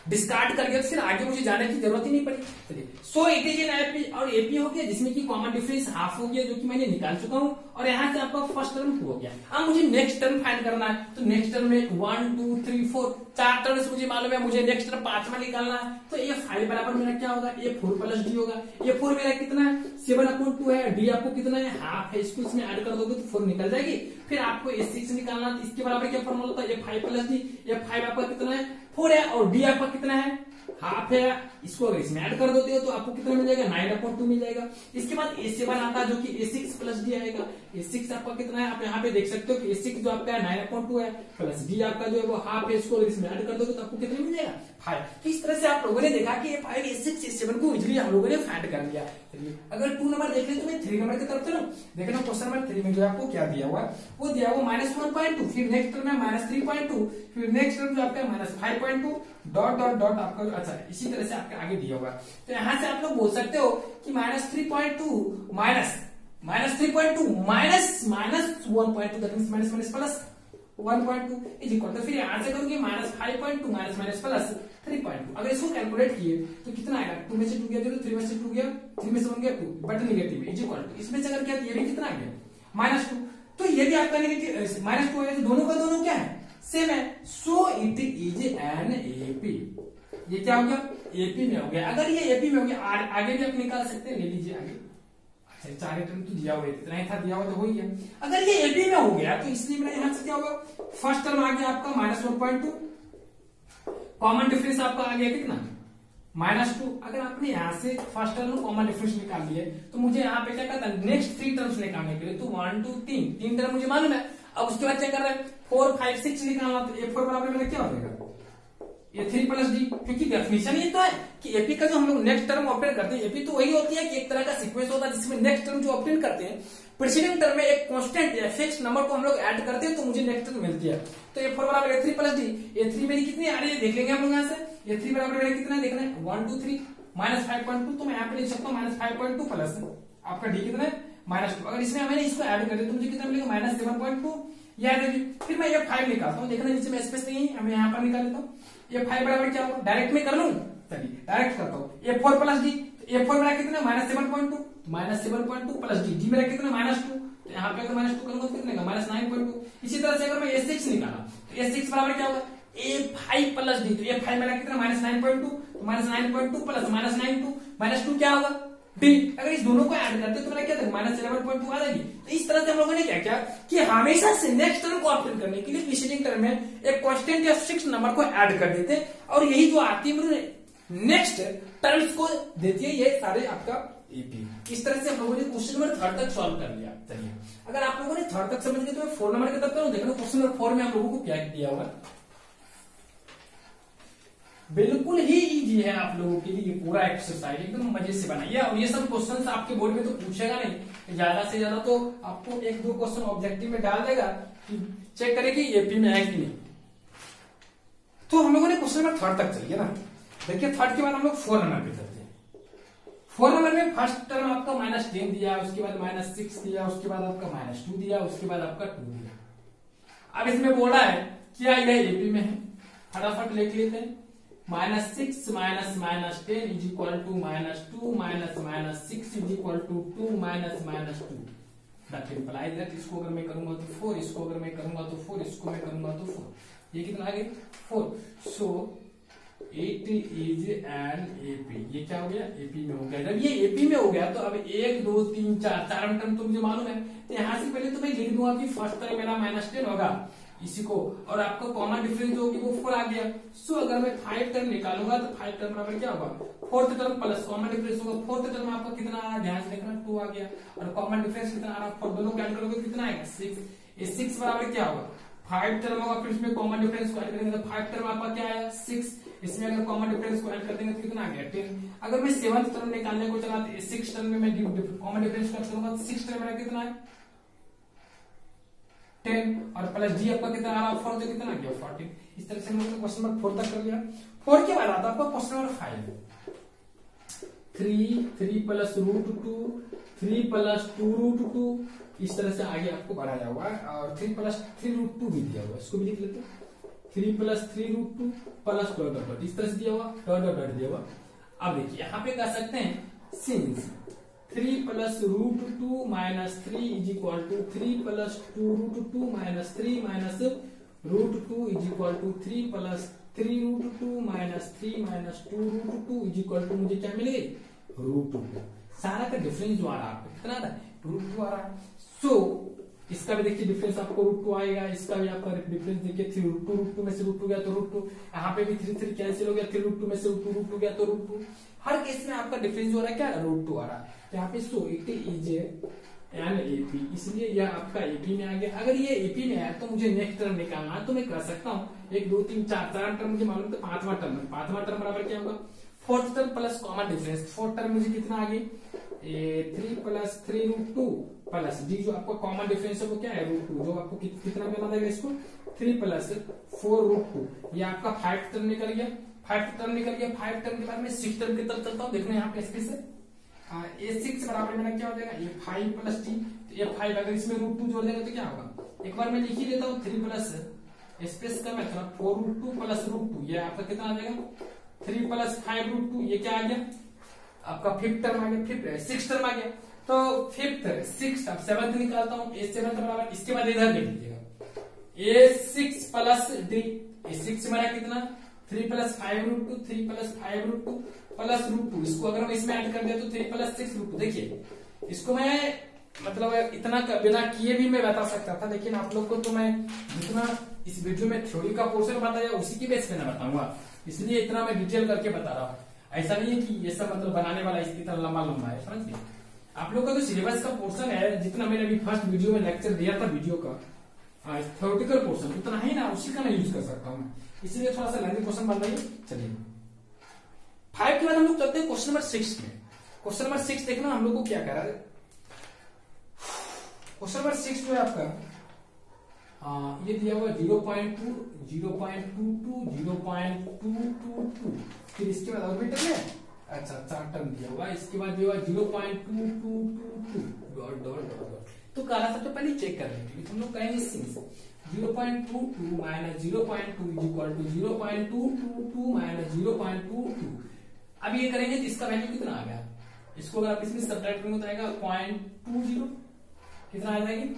डिस्कार्ड कर गया, फिर आगे मुझे जाने की जरूरत ही नहीं पड़ी। चलिए, सो इट इज इन एपी और एपी हो गया, जिसमें कि कॉमन डिफरेंस हाफ हो गया, जो कि मैंने निकाल चुका हूं, और यहाँ से आपका फर्स्ट टर्म हो गया। अब मुझे नेक्स्ट टर्म फाइंड करना है, तो नेक्स्ट टर्म में 1 2 3 4 4 टर्म्स मुझे मालूम है, मुझे नेक्स्ट टर्म 5वां निकालना है, तो ये 5 बराबर मेरा क्या होगा, ये 4 प्लस डी होगा। ये 4 मेरा कितना है, 7/2 है, डी आपको कितना है हाफ है, इसको इसमें ऐड कर दोगे तो 4 निकल जाएगी। फिर आपको ये 6 निकालना, तो इसके बराबर क्या फॉर्मूला होता है, ये 5 प्लस डी, ये 5 आपका कितना है 4 है, और डी आपका कितना है हाफ है, इसको अगर इसमें ऐड कर देते हो तो आपको कितना मिल जाएगा 9/2 मिल जाएगा। इसके बाद A7 आता है जो कि A6 प्लस डी आएगा। A6 आपका कितना है, आप यहाँ पे देख सकते हो कि A6 जो आपका 9/2 है, प्लस डी आपका जो है वो हाफ है, इसको अगर इसमें ऐड कर दोगे तो आपको कितना मिल जाएगा 5। तो इस तरह से आप लोगों ने देखा कि ये 5 A6 A7 को इजिली हम लोगों ने फाइंड कर लिया। चलिए, अगर 2 नंबर देख ले तो मैं 3 नंबर की तरफ चलो, देखना क्वेश्चन नंबर 3 में जो आपको क्या दिया हुआ, वो दिया हुआ -1.2, फिर नेक्स्ट टर्म में -3.2, फिर नेक्स्ट टर्म जो आपका -5.2 डॉट डॉट डॉट आपका, अच्छा इसी तरह से आपके आगे दिया हुआ। तो यहाँ से आप लोग बोल सकते हो कि -3.2 minus -3.2 minus -1.2 that means minus minus plus 1.2 is equal to, फिर यहां से करोगे -5.2 माइनस माइनस प्लस 3.2। अगर इसको कैलकुलेट किए तो कितना आएगा, 2 में से 2 गया 0, 3 में से 2 गया, 3 में से 1 गया 2, but negative is equal to, इसमें से अगर क्या ये भी कितना आ गया -2, तो ये भी आपका नेगेटिव -2 है, तो दोनों का दोनों क्या है सेम है, so it is an AP. ये क्या हो गया एपी में हो गया। अगर ये एपी में हो गया, आगे भी आप निकाल सकते हैं, ले लीजिए आगे, अच्छा 4 टर्म तो दिया हुआ है, इतना ही था दिया हुआ तो हो ही गया। अगर ये एपी में हो गया तो इसलिए मेरा यहां से क्या होगा, फर्स्ट टर्म आ गया आपका -1.2, कॉमन डिफरेंस आपका आ गया कितना -2। अगर आपने यहां से फर्स्ट टर्म कॉमन डिफरेंस निकाल लिया तो मुझे यहाँ पे क्या कहता है नेक्स्ट 3 टर्म्स निकालने के लिए, तो 1 2 3 टर्म मुझे मालूम है। अब उसके बाद क्या कर रहा है 4 5 6 निकालना, तो A4 बराबर मेरा क्या हो जाएगा A3 प्लस डी, क्योंकि डेफिनेशन ये तो है कि एपी का जो हम लोग नेक्स्ट टर्म ऑपरेट करते हैं, एपी तो वही होती है कि एक तरह का सीक्वेंस होता है जिसमें नेक्स्ट टर्म जो ऑपरेट करते हैं, प्रीसीडिंग टर्म में एक कांस्टेंट या फिक्स नंबर को हम लोग ऐड करते हैं तो मुझे नेक्स्ट टर्म मिलती है। तो A4 बराबर A3 प्लस डी, A3 मेरी कितनी आ रही है देख लेंगे हम लोग यहाँ से, A3 बराबर मेरा कितना है देखना है 1 2 3 -5.2, तो मैं यहाँ पे लिख सकता हूँ -5.2 प्लस आपका डी कितना है -2। अगर इसमें मैंने इसको ऐड कर दिया तो मुझे कितना मिलेगा -7.2, याद रखिए। फिर मैं ये 5 निकालता हूँ, देखना नीचे में स्पेस नहीं है, मैं यहाँ पर निकाल लेता हूँ। ये 5 बराबर क्या होगा, डायरेक्ट में कर लूं, चलिए डायरेक्ट करता हूँ। A4 प्लस डी, A4 मेरा कितना -7.2, -7.2 प्लस डी मेरा कितना -2, तो यहाँ पे अगर -2 करूंगा तो कितने का -9.2। इसी तरह से अगर मैं A6 निकाला तो A6 बराबर क्या होगा A5 प्लस डी, तो A5 मेरा कितना -9.2, तो -9.2 प्लस -2 क्या होगा डी। अगर इस दोनों को ऐड करते तो मेरा क्या था -11.2 आ जाएगी। तो इस तरह से हम लोगों ने क्या किया कि हमेशा से नेक्स्ट टर्म को ऑप्टेन करने के लिए प्रीसीडिंग टर्म में एक कांस्टेंट या फिक्स नंबर को ऐड कर देते, और यही जो आती है नेक्स्ट टर्म्स को देती है, ये सारे आपका एपी। इस तरह से हम लोगों ने क्वेश्चन नंबर 3 तक सॉल्व कर लिया। चलिए, अगर आप लोगों ने 3 तक समझ गए तो मैं 4 नंबर की तरफ करूं, देखो क्वेश्चन नंबर 4 में हम लोगों को क्या दिया हुआ, बिल्कुल ही इजी है आप लोगों के लिए, ये पूरा एक्सरसाइज एकदम मजे से बनाइए। और ये सब क्वेश्चंस आपके बोर्ड में तो पूछेगा नहीं, ज्यादा से ज्यादा तो आपको 1-2 क्वेश्चन ऑब्जेक्टिव में डाल देगा कि चेक करें कि एपी में है कि नहीं। तो हम लोगों ने क्वेश्चन नंबर 3 तक चलिए ना, देखिए 3 के बाद हम लोग 4 नंबर पे चलते हैं। 4 नंबर में फर्स्ट टर्म आपका -10 दिया, उसके बाद -6 दिया, उसके बाद आपका -2 दिया, उसके बाद आपका 2 दिया। अब इसमें बोल रहा है क्या यह एपी में है, फटाफट लिख लेते हैं। -6 minus 10 is equal to -2 minus 6 is equal to 2 minus 2 that implies that, इसको अगर मैं करूंगा तो 4, इसको अगर मैं करूंगा तो 4, इसको मैं करूंगा तो 4, ये कितना आ गया 4। सो इट इज एन एपी, ये क्या हो गया एपी में हो गया। जब ये एपी में हो गया तो अब 1 2 3 4 टर्म तो मुझे मालूम है, तो यहां से पहले तो मैं लिख दूंगा कि फर्स्ट टर्म मेरा -10 होगा इसी को, और आपका कॉमन डिफरेंस जो होगी वो 4 आ गया। सो अगर मैं 5 टर्म निकालूंगा तो 5 टर्म बराबर क्या होगा 4th term plus common difference होगा, 4th टर्म आपका कितना आ रहा है ध्यान से देखना 2 आ गया, और कॉमन डिफरेंस कितना आ रहा है, दोनों को ऐड करोगे कितना आएगा 6। ये 6 बराबर क्या होगा 5 टर्म होगा, फिर इसमें कॉमन डिफरेंस को ऐड करेंगे तो 5 टर्म आपका क्या आया 6। इसमें अगर कॉमन डिफरेंस को ऐड कर देंगे तो कितना आ गया 10। अगर मैं 7th टर्म निकालने को चला तो 6 टर्म में मैं कॉमन डिफरेंस कर करूंगा तो 6 टर्म मेरा कितना है 10 और प्लस डी आपका कितना आ रहा है 4 तो कितना आ गया 14। इस तरह से हम लोग क्वेश्चन नंबर 4 तक कर लिया। 4 के बाद आता है आपका question number 5 3 plus root 2 3 plus 2 root 2 इस तरह से आगे आपको बढ़ाया हुआ है और 3 प्लस 3 रूट 2 भी दिया हुआ है, इसको भी लिख लेते हैं 3 plus 3 root 2 plus dot dot dot इस तरह से दिया हुआ डॉट डॉट डॉट दिया हुआ। अब देखिए यहाँ पे कह सकते हैं since 3 plus root 2 minus 3 is equal to 3 plus 2 root 2 minus 3 minus root 2 is equal to 3 plus 3 root 2 minus 3 minus 2 root 2 is equal to मुझे क्या मिलेगी रूट 2। सारा का डिफरेंस जो आ रहा है आपको कितना आ रहा है रूट 2 आ रहा है। सो इसका भी देखिए डिफरेंस आपको रूट 2 आएगा, इसका भी आपका डिफरेंस देखिए 3 रूट 2 में से रूट 2 गया तो रूट 2, यहाँ पे भी 3 कैंसिल हो गया 3 रूट 2 में से रूट 2 गया तो रूट 2। हर केस में आपका डिफरेंस जो हो रहा है क्या रूट 2 आ रहा है। यहाँ पे सो इट इज एन एपी, इसलिए यह आपका एपी में आ गया। अगर ये एपी में आया तो मुझे नेक्स्ट टर्म निकालना है तो मैं कर सकता हूँ 1 2 3 4 टर्म मुझे मालूम तो पांचवा टर्म बराबर क्या होगा 4th term plus common difference. 4th term मुझे कितना आ गई 3 प्लस 3 रूट 2 प्लस डी जो आपका कॉमन डिफरेंस है वो क्या है रूट 2 जो आपको कितना बना देगा इसको 3 प्लस 4 रूट 2 ये आपका 5th टर्म निकल गया। 5th टर्म के बाद में 6th टर्म की तरफ चलता हूँ। देखना यहाँ पे से ये 6 बराबर मेरा क्या हो जाएगा ये 5 प्लस टी तो ये 5 अगर इसमें रूट 2 जोड़ देंगे तो क्या होगा एक बार मैं लिख ही देता हूँ 3 प्लस स्पेस का मतलब 4 रूट 2 प्लस रूट 2 ये आपका कितना आ जाएगा 3 प्लस 5 रूट 2 ये क्या आ गया आपका 5th टर्म आ गया 6th टर्म आ गया तो 5th 6th अब 7th निकालता हूँ ए 7th बराबर इसके बाद इधर लिख लीजिएगा ए 6 प्लस डी ए 6 मेरा कितना 3 plus 5 root 2 3 plus 5 root 2 plus root 2 इसको अगर हम इसमें ऐड कर दे तो 3 प्लस 6 रूट 2। देखिए इसको मैं मतलब इतना बिना किए भी मैं बता सकता था लेकिन आप लोग को तो मैं जितना इस वीडियो में थ्योरी का पोर्शन बताया उसी की बेस पे ना बताऊंगा इसलिए इतना मैं डिटेल करके बता रहा हूँ। ऐसा नहीं है कि ये सब मतलब बनाने वाला इतना लंबा है समझ गए। आप लोग का जो सिलेबस का पोर्शन है जितना मैंने अभी फर्स्ट वीडियो में लेक्चर दिया था वीडियो का थ्योरेटिकल पोर्शन उतना ही ना उसी का मैं यूज कर सकता हूँ इसलिए थोड़ा सा लेंथी क्वेश्चन बन रही है। चलिए 5 के बाद हम लोग चलते हैं क्वेश्चन नंबर 6 में। क्वेश्चन नंबर 6 देखना हम लोग को क्या करा है। क्वेश्चन नंबर 6 जो है आपका ये दिया हुआ 0.2 0.22 0.222 फिर इसके बाद ऑर्बिटल है अच्छा 4 टर्म दिया हुआ इसके बाद दिया हुआ 0.2222 डॉट डॉट डॉट तो काला सबसे पहले चेक कर लेंगे हम लोग कहेंगे since 0.22 minus 0.2 is equal to 0.222 minus 0.22 अब ये करेंगे तो इसका वैल्यू कितना आ गया इसको अगर आप इसमें सब्ट्रैक्ट करेंगे तो आएगा 0.20 कितना आ जाएगी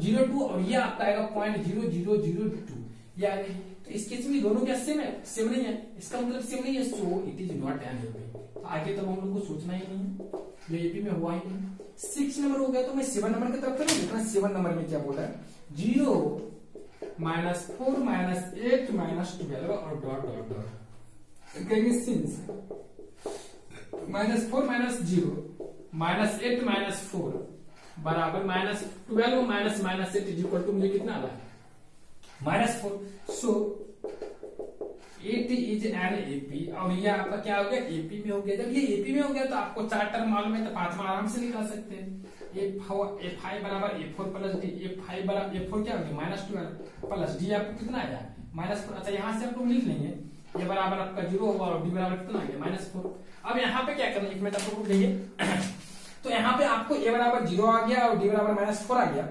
0.02 और ये आपका आएगा 0.0002 यानी तो इस केस में दोनों क्या सेम है सेम नहीं है इसका मतलब सेम नहीं है so it is not an AP. तो आगे तो हम लोग को सोचना ही नहीं है ये एपी में हुआ ही नहीं। 6 नंबर हो गया तो मैं 7 नंबर की तरफ चलूं देखना 7 नंबर में क्या बोला है 0 माइनस 4 माइनस 8 माइनस 12 और डॉट डॉट डॉट कहेंगे since minus 4 minus 0 minus 8 minus 4 बराबर minus 12 minus minus 8 is equal to मुझे कितना आ रहा है -4 सो 8 इज एन एपी और ये आपका क्या हो गया एपी में हो गया। जब ये एपी में हो गया तो आपको 4 टर्म मालूम है तो 5वां आराम से निकाल सकते हैं। F5 बराबर F4 प्लस डी F5 बराबर F4 क्या हो गया -12 प्लस डी आपको कितना आया -4। अच्छा यहाँ से आप लोग लिख लेंगे ये बराबर आपका 0 होगा और डी बराबर कितना आ गया -4। अब यहाँ पे क्या करना है 1 मिनट आप लोग देखिए तो यहाँ पे आपको a बराबर 0 आ गया और d बराबर -4 आ गया।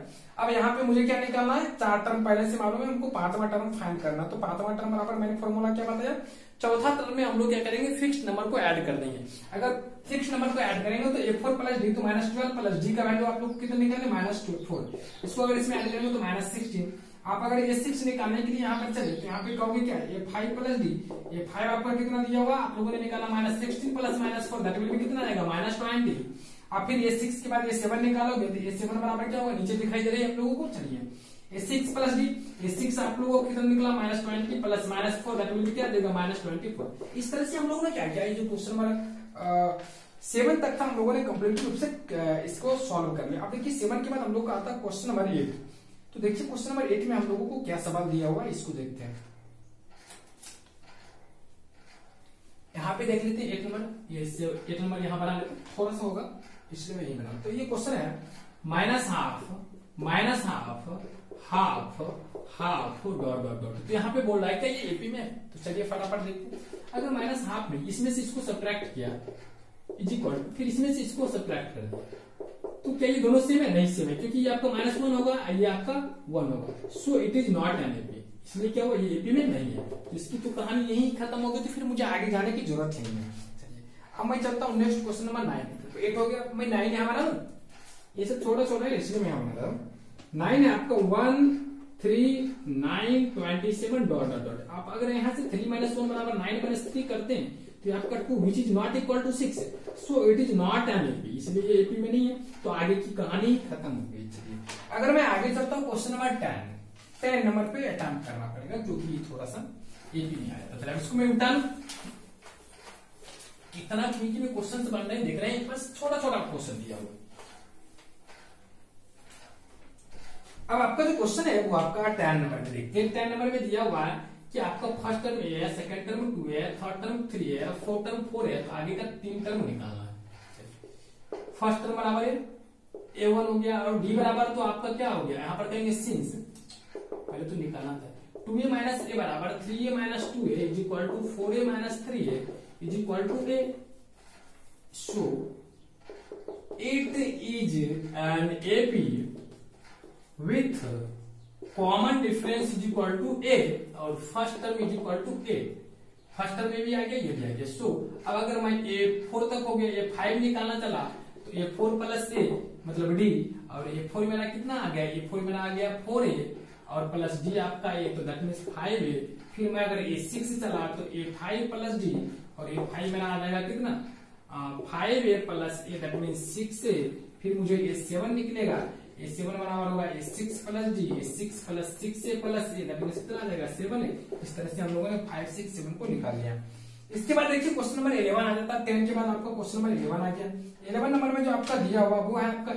अब यहाँ पे मुझे क्या निकालना है 4 टर्म पहले से मालूम है हमको 5वां टर्म फाइंड करना। तो 5वां टर्म बराबर मैंने फॉर्मूला क्या बताया चौथा टर्म में हम लोग क्या करेंगे फिक्स्ड नंबर को ऐड कर देंगे। अगर फिक्स्ड नंबर को ऐड करेंगे तो F4 प्लस डी तो -12 प्लस डी का वैल्यू आप लोग कितना निकालेंगे -4 इसको अगर इसमें ऐड करेंगे तो -16। आप अगर ये 6 निकालने के लिए यहाँ पर चले तो यहाँ पे कहोगे क्या F5 प्लस डी F5 आपका कितना दिया होगा आप लोगों ने निकाला -16 प्लस -4 दैट विल बी कितना आएगा -20। आप फिर ये 6 के बाद ये 7 निकालोगे तो ये 7 बराबर क्या होगा नीचे दिखाई दे रही है आप लोगों को। चलिए ये 6 प्लस डी ये 6 आप लोगों को कितना निकला -20 प्लस -4 दैट विल बी क्या देगा -24। इस तरह से हम लोगों ने क्या किया ये जो क्वेश्चन नंबर 7 तक था हम लोगों ने कंप्लीट रूप से इसको सॉल्व कर लिया। अब देखिए 7 के बाद हम लोग का आता है क्वेश्चन नंबर 8। तो देखिए क्वेश्चन नंबर 8 में हम लोगों को क्या सवाल दिया हुआ है, इसको देखते हैं। यहाँ पे देख लेते हैं 8 नंबर, ये 8 नंबर यहाँ बना लेते, थोड़ा सा होगा इसलिए मैं यही बना। तो ये क्वेश्चन है minus half dot dot dot. तो यहाँ पे बोल रहा है क्या ये एपी में है, तो चलिए फटाफट देखते हैं। अगर माइनस हाफ में इसमें से इसको सब्ट्रैक्ट किया इज इक्वल, फिर इसमें से इसको सब्ट्रैक्ट कर दिया, तो क्या ये दोनों सेम है? नहीं सेम है, क्योंकि ये आपका -1 होगा, ये आपका 1 होगा। सो it is not an AP, इसलिए क्या हुआ, ये एपी में नहीं है। तो इसकी तो कहानी यही खत्म हो गई, तो फिर मुझे आगे जाने की जरूरत नहीं है। चलिए अब मैं चलता हूँ नेक्स्ट क्वेश्चन नंबर 9। तो 8 हो गया, मैं 9 यहाँ बना दूं, ये सब छोटा छोटा है इसलिए मैं यहाँ बना रहा हूँ। 9 है आपका 1 3 9 27 डॉट डॉट डॉट। आप अगर यहाँ से 3 - 1 बराबर 9 - 3 करते हैं तो आपका 2 which is not equal to 6 है। So it is not an AP, इसलिए ये एपी में नहीं है। तो आगे की कहानी खत्म हो गई। चलिए अगर मैं आगे चलता हूँ क्वेश्चन नंबर 10 नंबर पे अटेम्प्ट करना पड़ेगा, जो कि थोड़ा सा एपी नहीं आया। मतलब इसको मैं उठा लूं, इतना क्योंकि में क्वेश्चन बन रहे देख रहे हैं, बस छोटा छोटा क्वेश्चन दिया हुआ। अब आपका जो क्वेश्चन है वो आपका 10 नंबर में देखते हैं। 10 नंबर में दिया हुआ है कि आपका फर्स्ट टर्म ए है, सेकंड टर्म 2 है, थर्ड टर्म 3 है, फोर्थ टर्म 4 है। तो आगे का 3 टर्म निकालना है। फर्स्ट टर्म बराबर है a1 हो गया, और d बराबर तो आपका क्या हो गया, यहाँ पर कहेंगे सिंस, पहले तो निकालना था। 2a - a बराबर 3a - 2a is equal to 4a - 3a is equal to a। So it is an AP with common difference is equal to a, और first term is equal to a। First term में भी आ गया, ये भी आ गया। सो अब अगर मैं a4 तक हो गया, a5 निकालना चला तो a4 प्लस a मतलब d, और a4 मेरा कितना आ गया, a4 मेरा आ गया 4a और प्लस d आपका a, तो दैट मीन्स 5a। फिर मैं अगर a6 चला तो a5 प्लस d, और a5 मेरा आ जाएगा कितना 5a plus a, that means 6a। फिर मुझे a7 निकलेगा, a7 बराबर होगा a6 plus d, a6 plus 6a plus a, that means कितना आ जाएगा 7a। इस तरह से हम लोगों ने 5 6 7 को निकाल लिया। इसके बाद देखिए क्वेश्चन नंबर 11 आ जाता है। 10 के बाद आपका क्वेश्चन नंबर 11 आ गया। 11 नंबर में जो आपका दिया हुआ वो है आपका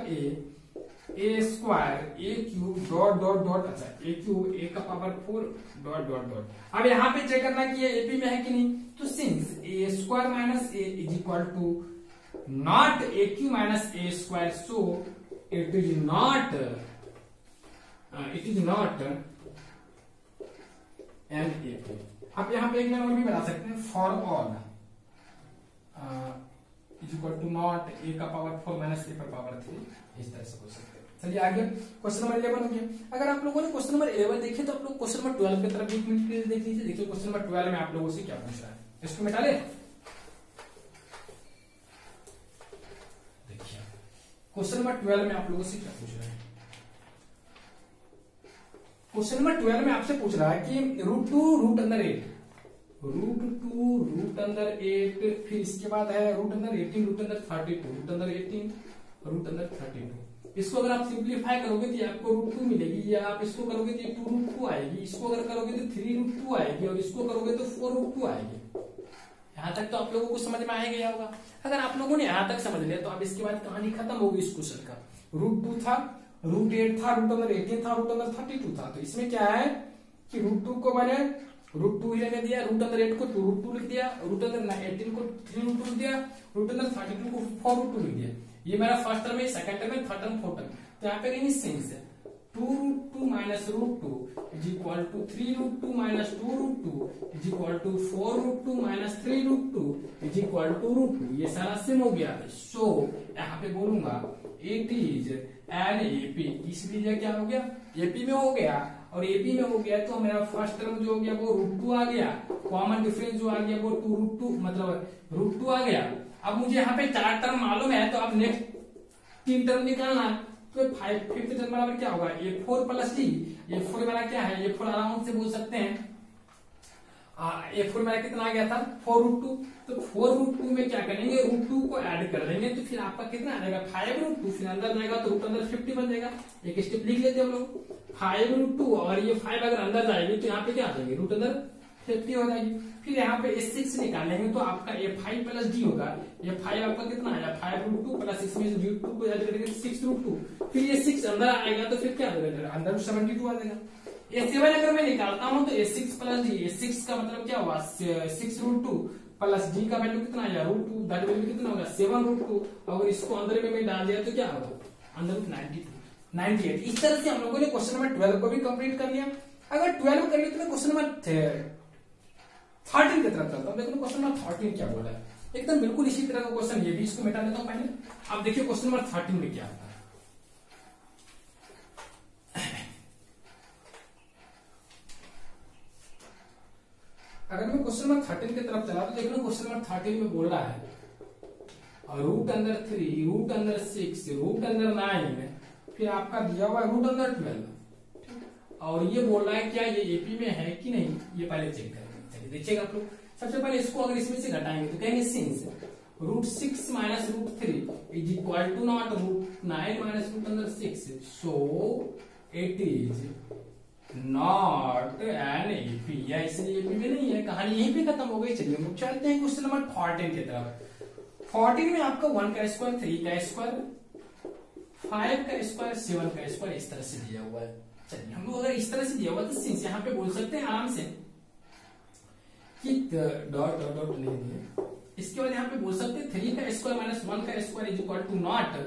a square a cube dot dot dot. अच्छा a क्यूब a का पावर 4 डॉट डॉट डॉट। अब यहाँ पे चेक करना कि ये एपी में है कि नहीं। तो since a square minus a is equal to not a cube minus a square, so it is not an AP. आप यहाँ पे एक लाइन और भी बना सकते हैं, for all is equal to not a का पावर 4 माइनस a पर पावर 3, इस तरह से हो सकते हैं। चलिए आगे क्वेश्चन नंबर 11 हो गया। अगर आप लोगों ने क्वेश्चन नंबर 11 देखे तो आप लोग क्वेश्चन नंबर 12 की तरफ 1 मिनट के लिए देख लीजिए। देखिए क्वेश्चन नंबर 12 में आप लोगों से क्या पूछ रहा है, इसको मिटा ले। देखिए क्वेश्चन नंबर 12 में आप लोगों से क्या पूछ रहा है। क्वेश्चन नंबर 12 में आपसे पूछ रहा है कि √2 √8, √2 √8, फिर इसके बाद है √18 √32 √18 √32। इसको अगर आप सिंप्लीफाई करोगे तो आपको √2 मिलेगी, या आप इसको करोगे तो 2√2 आएगी, इसको अगर करोगे तो 3√2 आएगी, और इसको करोगे तो 4√2 आएगी। यहाँ तक तो आप लोगों को समझ में आ गया होगा। अगर आप लोगों ने यहाँ तक समझ लिया तो अब इसके बाद कहानी खत्म होगी इस क्वेश्चन का। √2 था, √8 था, √18 था, √32 था। तो इसमें क्या है कि √2 को मैंने √2 ही रहने दिया, √8 को 2√2 लिख दिया, √18 को 3√2 लिख दिया, √32 को 4√2 लिख दिया। ये मेरा फर्स्ट टर्म है, सेकंड टर्म है, थर्ड टर्म, फोर्थ टर्म। तो यहाँ पे कहीं सेंस है 2√2 minus √2 is equal to 3√2 minus 2√2 is equal to 4√2 minus 3√2 is equal to √2। ये सारा सेम हो गया। सो यहाँ पे बोलूंगा इट इज एन एपी, इसलिए क्या हो गया, एपी में हो गया। और एपी में हो गया तो मेरा फर्स्ट टर्म जो हो गया वो √2 आ गया, कॉमन डिफरेंस जो आ गया वो 2√2 मतलब √2 आ गया। अब मुझे यहाँ पे 4 टर्म मालूम है, तो अब नेक्स्ट 3 टर्म निकालना है। तो 5th टर्म बराबर क्या होगा, a4 प्लस d। a4 मेरा क्या है, a4 आराम से बोल सकते हैं, a4 मेरा कितना आ गया था 4√2। तो 4√2 में क्या करेंगे, √2 को ऐड कर देंगे, तो फिर आपका कितना आ जाएगा 5√2। फिर अंदर जाएगा तो √अंदर 50 बन जाएगा। एक स्टेप लिख लेते हैं हम लोग, 5√2, और ये 5 अगर अंदर जाएगी तो यहाँ पे क्या आ जाएंगे √अंदर 50 हो जाएगी। फिर यहाँ पे S6 निकालेंगे तो आपका A5 प्लस D होगा। A5 आपका कितना आया 5√2 प्लस इसमें से √2 को ऐड करेंगे 6√2। फिर ये 6 अंदर आएगा तो फिर क्या हो जाएगा अंदर 72 आ जाएगा। A7 अगर मैं निकालता हूं तो A6 प्लस D, A6 का मतलब क्या हुआ 6√2 प्लस D का वैल्यू कितना आया √2, दैट वैल्यू कितना होगा 7√2। अगर इसको अंदर में मैं डाल दिया तो क्या होगा अंदर 98। इस तरह से हम लोगों ने क्वेश्चन नंबर 12 को भी कंप्लीट कर लिया। अगर 12 कर लिया तो मैं क्वेश्चन नंबर 13 की तरफ चलता हूँ। देखो क्वेश्चन नंबर 13 क्या बोला है, एकदम बिल्कुल इसी तरह का क्वेश्चन, ये भी इसको मिटा देता हूँ पहले। अब देखिए क्वेश्चन नंबर 13 में क्या आता है। अगर मैं क्वेश्चन नंबर 13 की तरफ चला तो देखो क्वेश्चन नंबर 13 में बोल रहा है रूट अंदर 3, रूट अंदर 6, रूट अंदर 9, फिर आपका दिया हुआ रूट अंदर 12, और ये बोल रहा है क्या ये एपी में है कि नहीं, ये पहले चेक करेंगे। चलिए देखिएगा आप लोग। सबसे पहले इसको अगर इसमें से घटाएंगे तो कहेंगे since √6 minus √3 is equal to not √9 minus root अंदर 6, so it is not an AP, या इसलिए एपी में नहीं है। कहानी यहीं पे खत्म हो गई। चलिए हम चलते हैं क्वेश्चन नंबर 14 की तरफ। 14 में आपका 1 का स्क्वायर, 3 का स्क्वायर, 5 का स्क्वायर, 7 का स्क्वायर इस तरह से दिया हुआ है। चलिए हम लोग अगर इस तरह से दिया हुआ तो सिंस यहाँ पे बोल सकते हैं आराम से कि डॉट डॉट डॉट नहीं दिए। इसके बाद यहाँ पे बोल सकते हैं 3 का स्क्वायर माइनस 1 का square is equal to not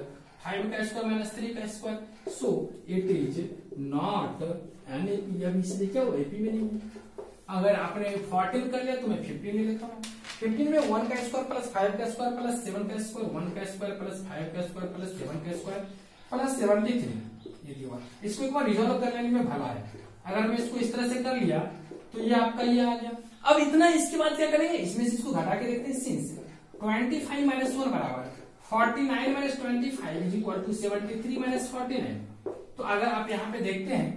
5 का स्क्वायर माइनस 3 का square, so it is not an AP. अब इसलिए क्या हो एपी में नहीं है। अगर आपने 14 कर लिया तो मैं 15 ले लेता हूँ। 15 में 1 का स्क्वायर प्लस 5 का स्क्वायर प्लस 7 का स्क्वायर, 1 का स्क्वायर प्लस 5 का स्क्वायर प्लस 7 का स्क्वायर प्लस 73, ये दिया। इसको एक बार रिजोल्व कर लेने में भला है। अगर मैं इसको इस तरह से कर लिया तो ये आपका ये आ गया। अब इतना, इसके बाद क्या करेंगे, इसमें से इसको घटा के देखते हैं। सिंस 25 माइनस 1 बराबर 49 minus 25 is equal to 73 minus 49। तो अगर आप यहाँ पे देखते हैं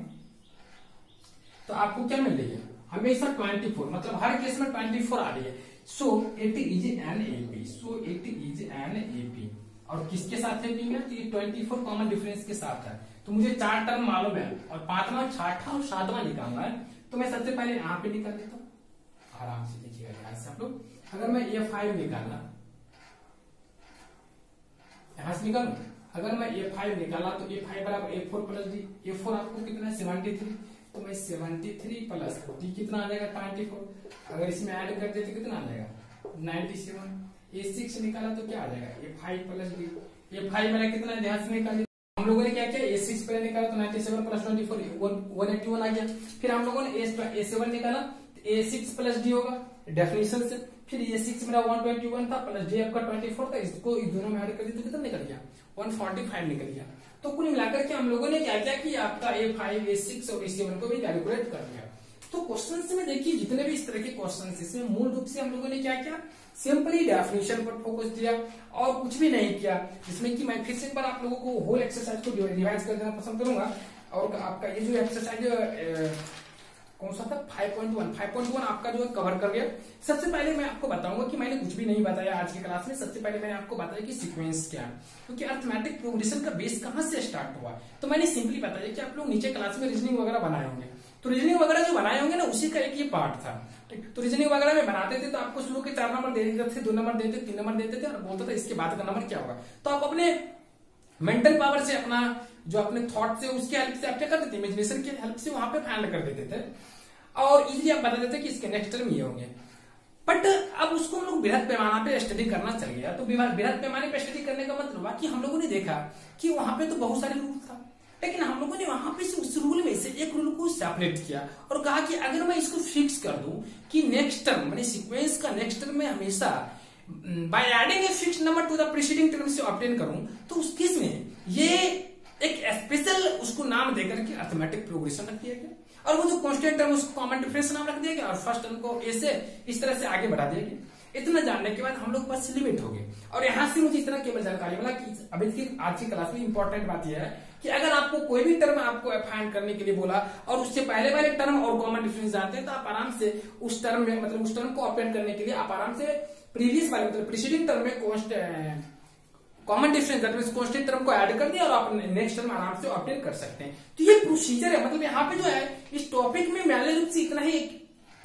तो आपको क्या मिल रही है, हमेशा 24, मतलब हर केस में 24 आ रही है। So it is an AP, so it is an AP. और किसके साथ है में, तो ये 24 कॉमन डिफरेंस के साथ है। तो मुझे 4 टर्म मालूम है और 5वां, 6वां और 7वां निकालना है। तो मैं सबसे पहले यहाँ पे निकाल देता हूँ, आराम से देखिएगा ध्यान से आप लोग। अगर मैं A5 निकाला, यहां से निकालू, अगर मैं A5 निकाला तो A5 बराबर A4 प्लस D। A4 आपको कितना है 73, तो मैं 73 प्लस D कितना आ जाएगा 24। अगर इसमें ऐड कर देते कितना आ जाएगा 97। A6 निकाला तो क्या आ जाएगा A5 प्लस D। A5 मेरा कितना ध्यान से निकालिए। हम लोगों ने क्या किया A6 पहले निकाला तो 97 प्लस 24 181 आ गया। फिर हम लोगों ने A7 निकाला तो A6 प्लस D होगा डेफिनेशन से। फिर A6 मेरा 121 था प्लस D आपका 24 था, इसको इस दोनों में ऐड कर दिया तो कितना निकल गया 145 निकल गया। तो कुल मिलाकर के हम लोगों ने क्या क्या किया, आपका A5, A6 और A7 को भी कैलकुलेट कर लिया। तो क्वेश्चन में देखिए जितने भी इस तरह के क्वेश्चन इसमें मूल रूप से हम लोगों ने क्या किया, सिंपली डेफिनेशन पर फोकस दिया और कुछ भी नहीं किया। जिसमें कि मैं फिर से एक बार आप लोगों को होल एक्सरसाइज को रिवाइज कर देना पसंद करूंगा। और आपका ये जो एक्सरसाइज कौन सा था 5.1 आपका जो कवर कर गया। सबसे पहले मैं आपको बताऊंगा कि मैंने कुछ भी नहीं बताया आज की क्लास में। सबसे पहले मैंने आपको बताया कि सीक्वेंस क्या है, क्योंकि अरिथमेटिक प्रोग्रेशन का बेस कहां से स्टार्ट हुआ। तो मैंने सिंपली बताया कि आप लोग नीचे क्लास में रीजनिंग वगैरह बनाए होंगे, तो रीजनिंग वगैरह जो बनाए होंगे ना उसी का एक ये पार्ट था। तो रीजनिंग वगैरह में बनाते थे तो आपको शुरू के 4 नंबर दे देते थे, 2 नंबर देते, 3 नंबर देते थे और बोलता था इसके बाद का नंबर क्या होगा। तो आप अपने मेंटल पावर से, अपना जो अपने थॉट से, उसके हेल्प से आप क्या करते थे, इमेजिनेशन की हेल्प से वहां पे फाइंड कर देते थे और इजीली आप बता देते कि इसके नेक्स्ट टर्म ये होंगे। बट अब उसको हम लोग बृहद पैमाना पे स्टडी करना चल गया। तो बृहद पैमाने पे स्टडी करने का मतलब कि हम लोगों ने देखा कि वहां पे तो बहुत सारे रूल था, लेकिन हम लोगों ने वहां पे उस रूल में से एक रूल को सेपरेट किया और कहा कि अगर मैं इसको फिक्स कर दूं कि नेक्स्ट टर्म माने सीक्वेंस का नेक्स्ट टर्म में हमेशा by adding a fixed number two the preceding term से ऑब्टेन करूं, तो उस केस में ये एक स्पेशल उसको नाम देकर के अरिथमेटिक प्रोग्रेशन रख दिया गया और वो जो कांस्टेंट टर्म उसको कॉमन डिफरेंस नाम रख दिया गया और फर्स्ट टर्म को ए से इस तरह से आगे बढ़ा दिया गया। इतना जानने के बाद हम लोग बस लिमिट हो गए। और यहाँ से मुझे इतना केवल जानकारी मिला कि अभी की आज की क्लास में इंपॉर्टेंट बात यह है कि अगर आपको कोई भी टर्म आपको फाइंड करने के लिए बोला और उससे पहले वाले टर्म और कॉमन डिफरेंस जानते हैं तो आप आराम से उस टर्म में, मतलब उस टर्म को ऑब्टेन करने के लिए आप आराम से प्रीवियस वाले मतलब प्रीसीडिंग टर्म में common difference that means constant term को ऐड कर दिया और आप नेक्स्ट टर्म आराम से ऑब्टेन कर सकते हैं। तो ये प्रोसीजर है, मतलब यहाँ पे जो है इस टॉपिक में मैंने रूप से इतना ही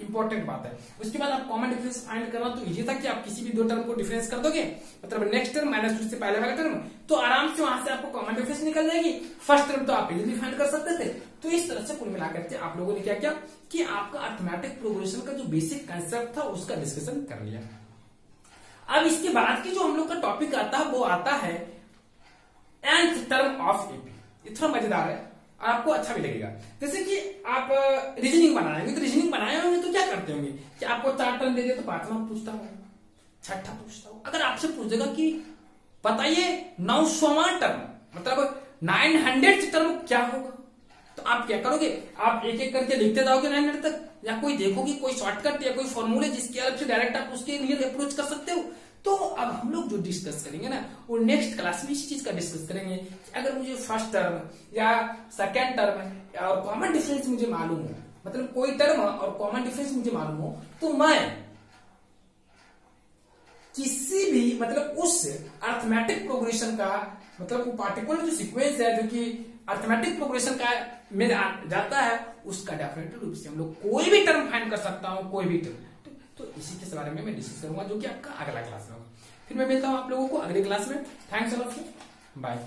इंपॉर्टेंट बात है। उसके बाद आप कॉमन डिफरेंस फाइंड करना तो इजी था कि आप किसी भी दो टर्म को डिफरेंस कर दोगे, मतलब नेक्स्ट टर्म माइनस 2 से पहले वाला टर्म, तो आराम से वहां से आपको कॉमन डिफरेंस निकल जाएगी। फर्स्ट टर्म तो आप इजीली फाइंड कर सकते थे। तो इस तरह से कुल मिलाकर के आप लोगों ने क्या किया कि आपका अरिथमेटिक प्रोग्रेशन का जो बेसिक कंसेप्ट था उसका डिस्कशन कर लिया। अब इसके बाद की जो हम लोग का टॉपिक आता है वो आता है nth टर्म ऑफ एपी। ये थोड़ा मजेदार है और आपको अच्छा भी लगेगा। जैसे कि आप रीजनिंग बनाएंगे, तो रीजनिंग बनाए होंगे तो क्या करते होंगे कि आपको 4 टर्म दे दिया तो 5वां पूछता हूँ, 6ठा पूछता हूँ। अगर आपसे पूछ देगा कि बताइए 900वां टर्म मतलब 900th टर्म क्या होगा, तो आप क्या करोगे, आप एक एक करके लिखते जाओगे 900 तक, या कोई देखोगे कोई शॉर्टकट या कोई फॉर्मूले जिसकी हेल्प से डायरेक्ट आप उसके लिए अप्रोच कर सकते हो। तो अब हम लोग जो डिस्कस करेंगे ना वो नेक्स्ट क्लास में इस चीज का डिस्कस करेंगे कि अगर मुझे फर्स्ट टर्म या सेकेंड टर्म और कॉमन डिफरेंस मुझे मालूम हो, मतलब कोई टर्म और कॉमन डिफरेंस मुझे मालूम हो, तो मैं किसी भी मतलब उस अरिथमेटिक प्रोग्रेशन का मतलब वो पार्टिकुलर जो सीक्वेंस है जो कि अरिथमेटिक प्रोग्रेशन का में जाता है उसका डेफिनेट रूप से हम लोग कोई भी टर्म फाइंड कर सकता हूं, कोई भी टर्म। तो इसी के बारे में मैं डिस्कस करूंगा जो कि आपका अगला क्लास में होगा। फिर मैं मिलता हूं आप लोगों को अगले क्लास में। Thanks a lot, bye.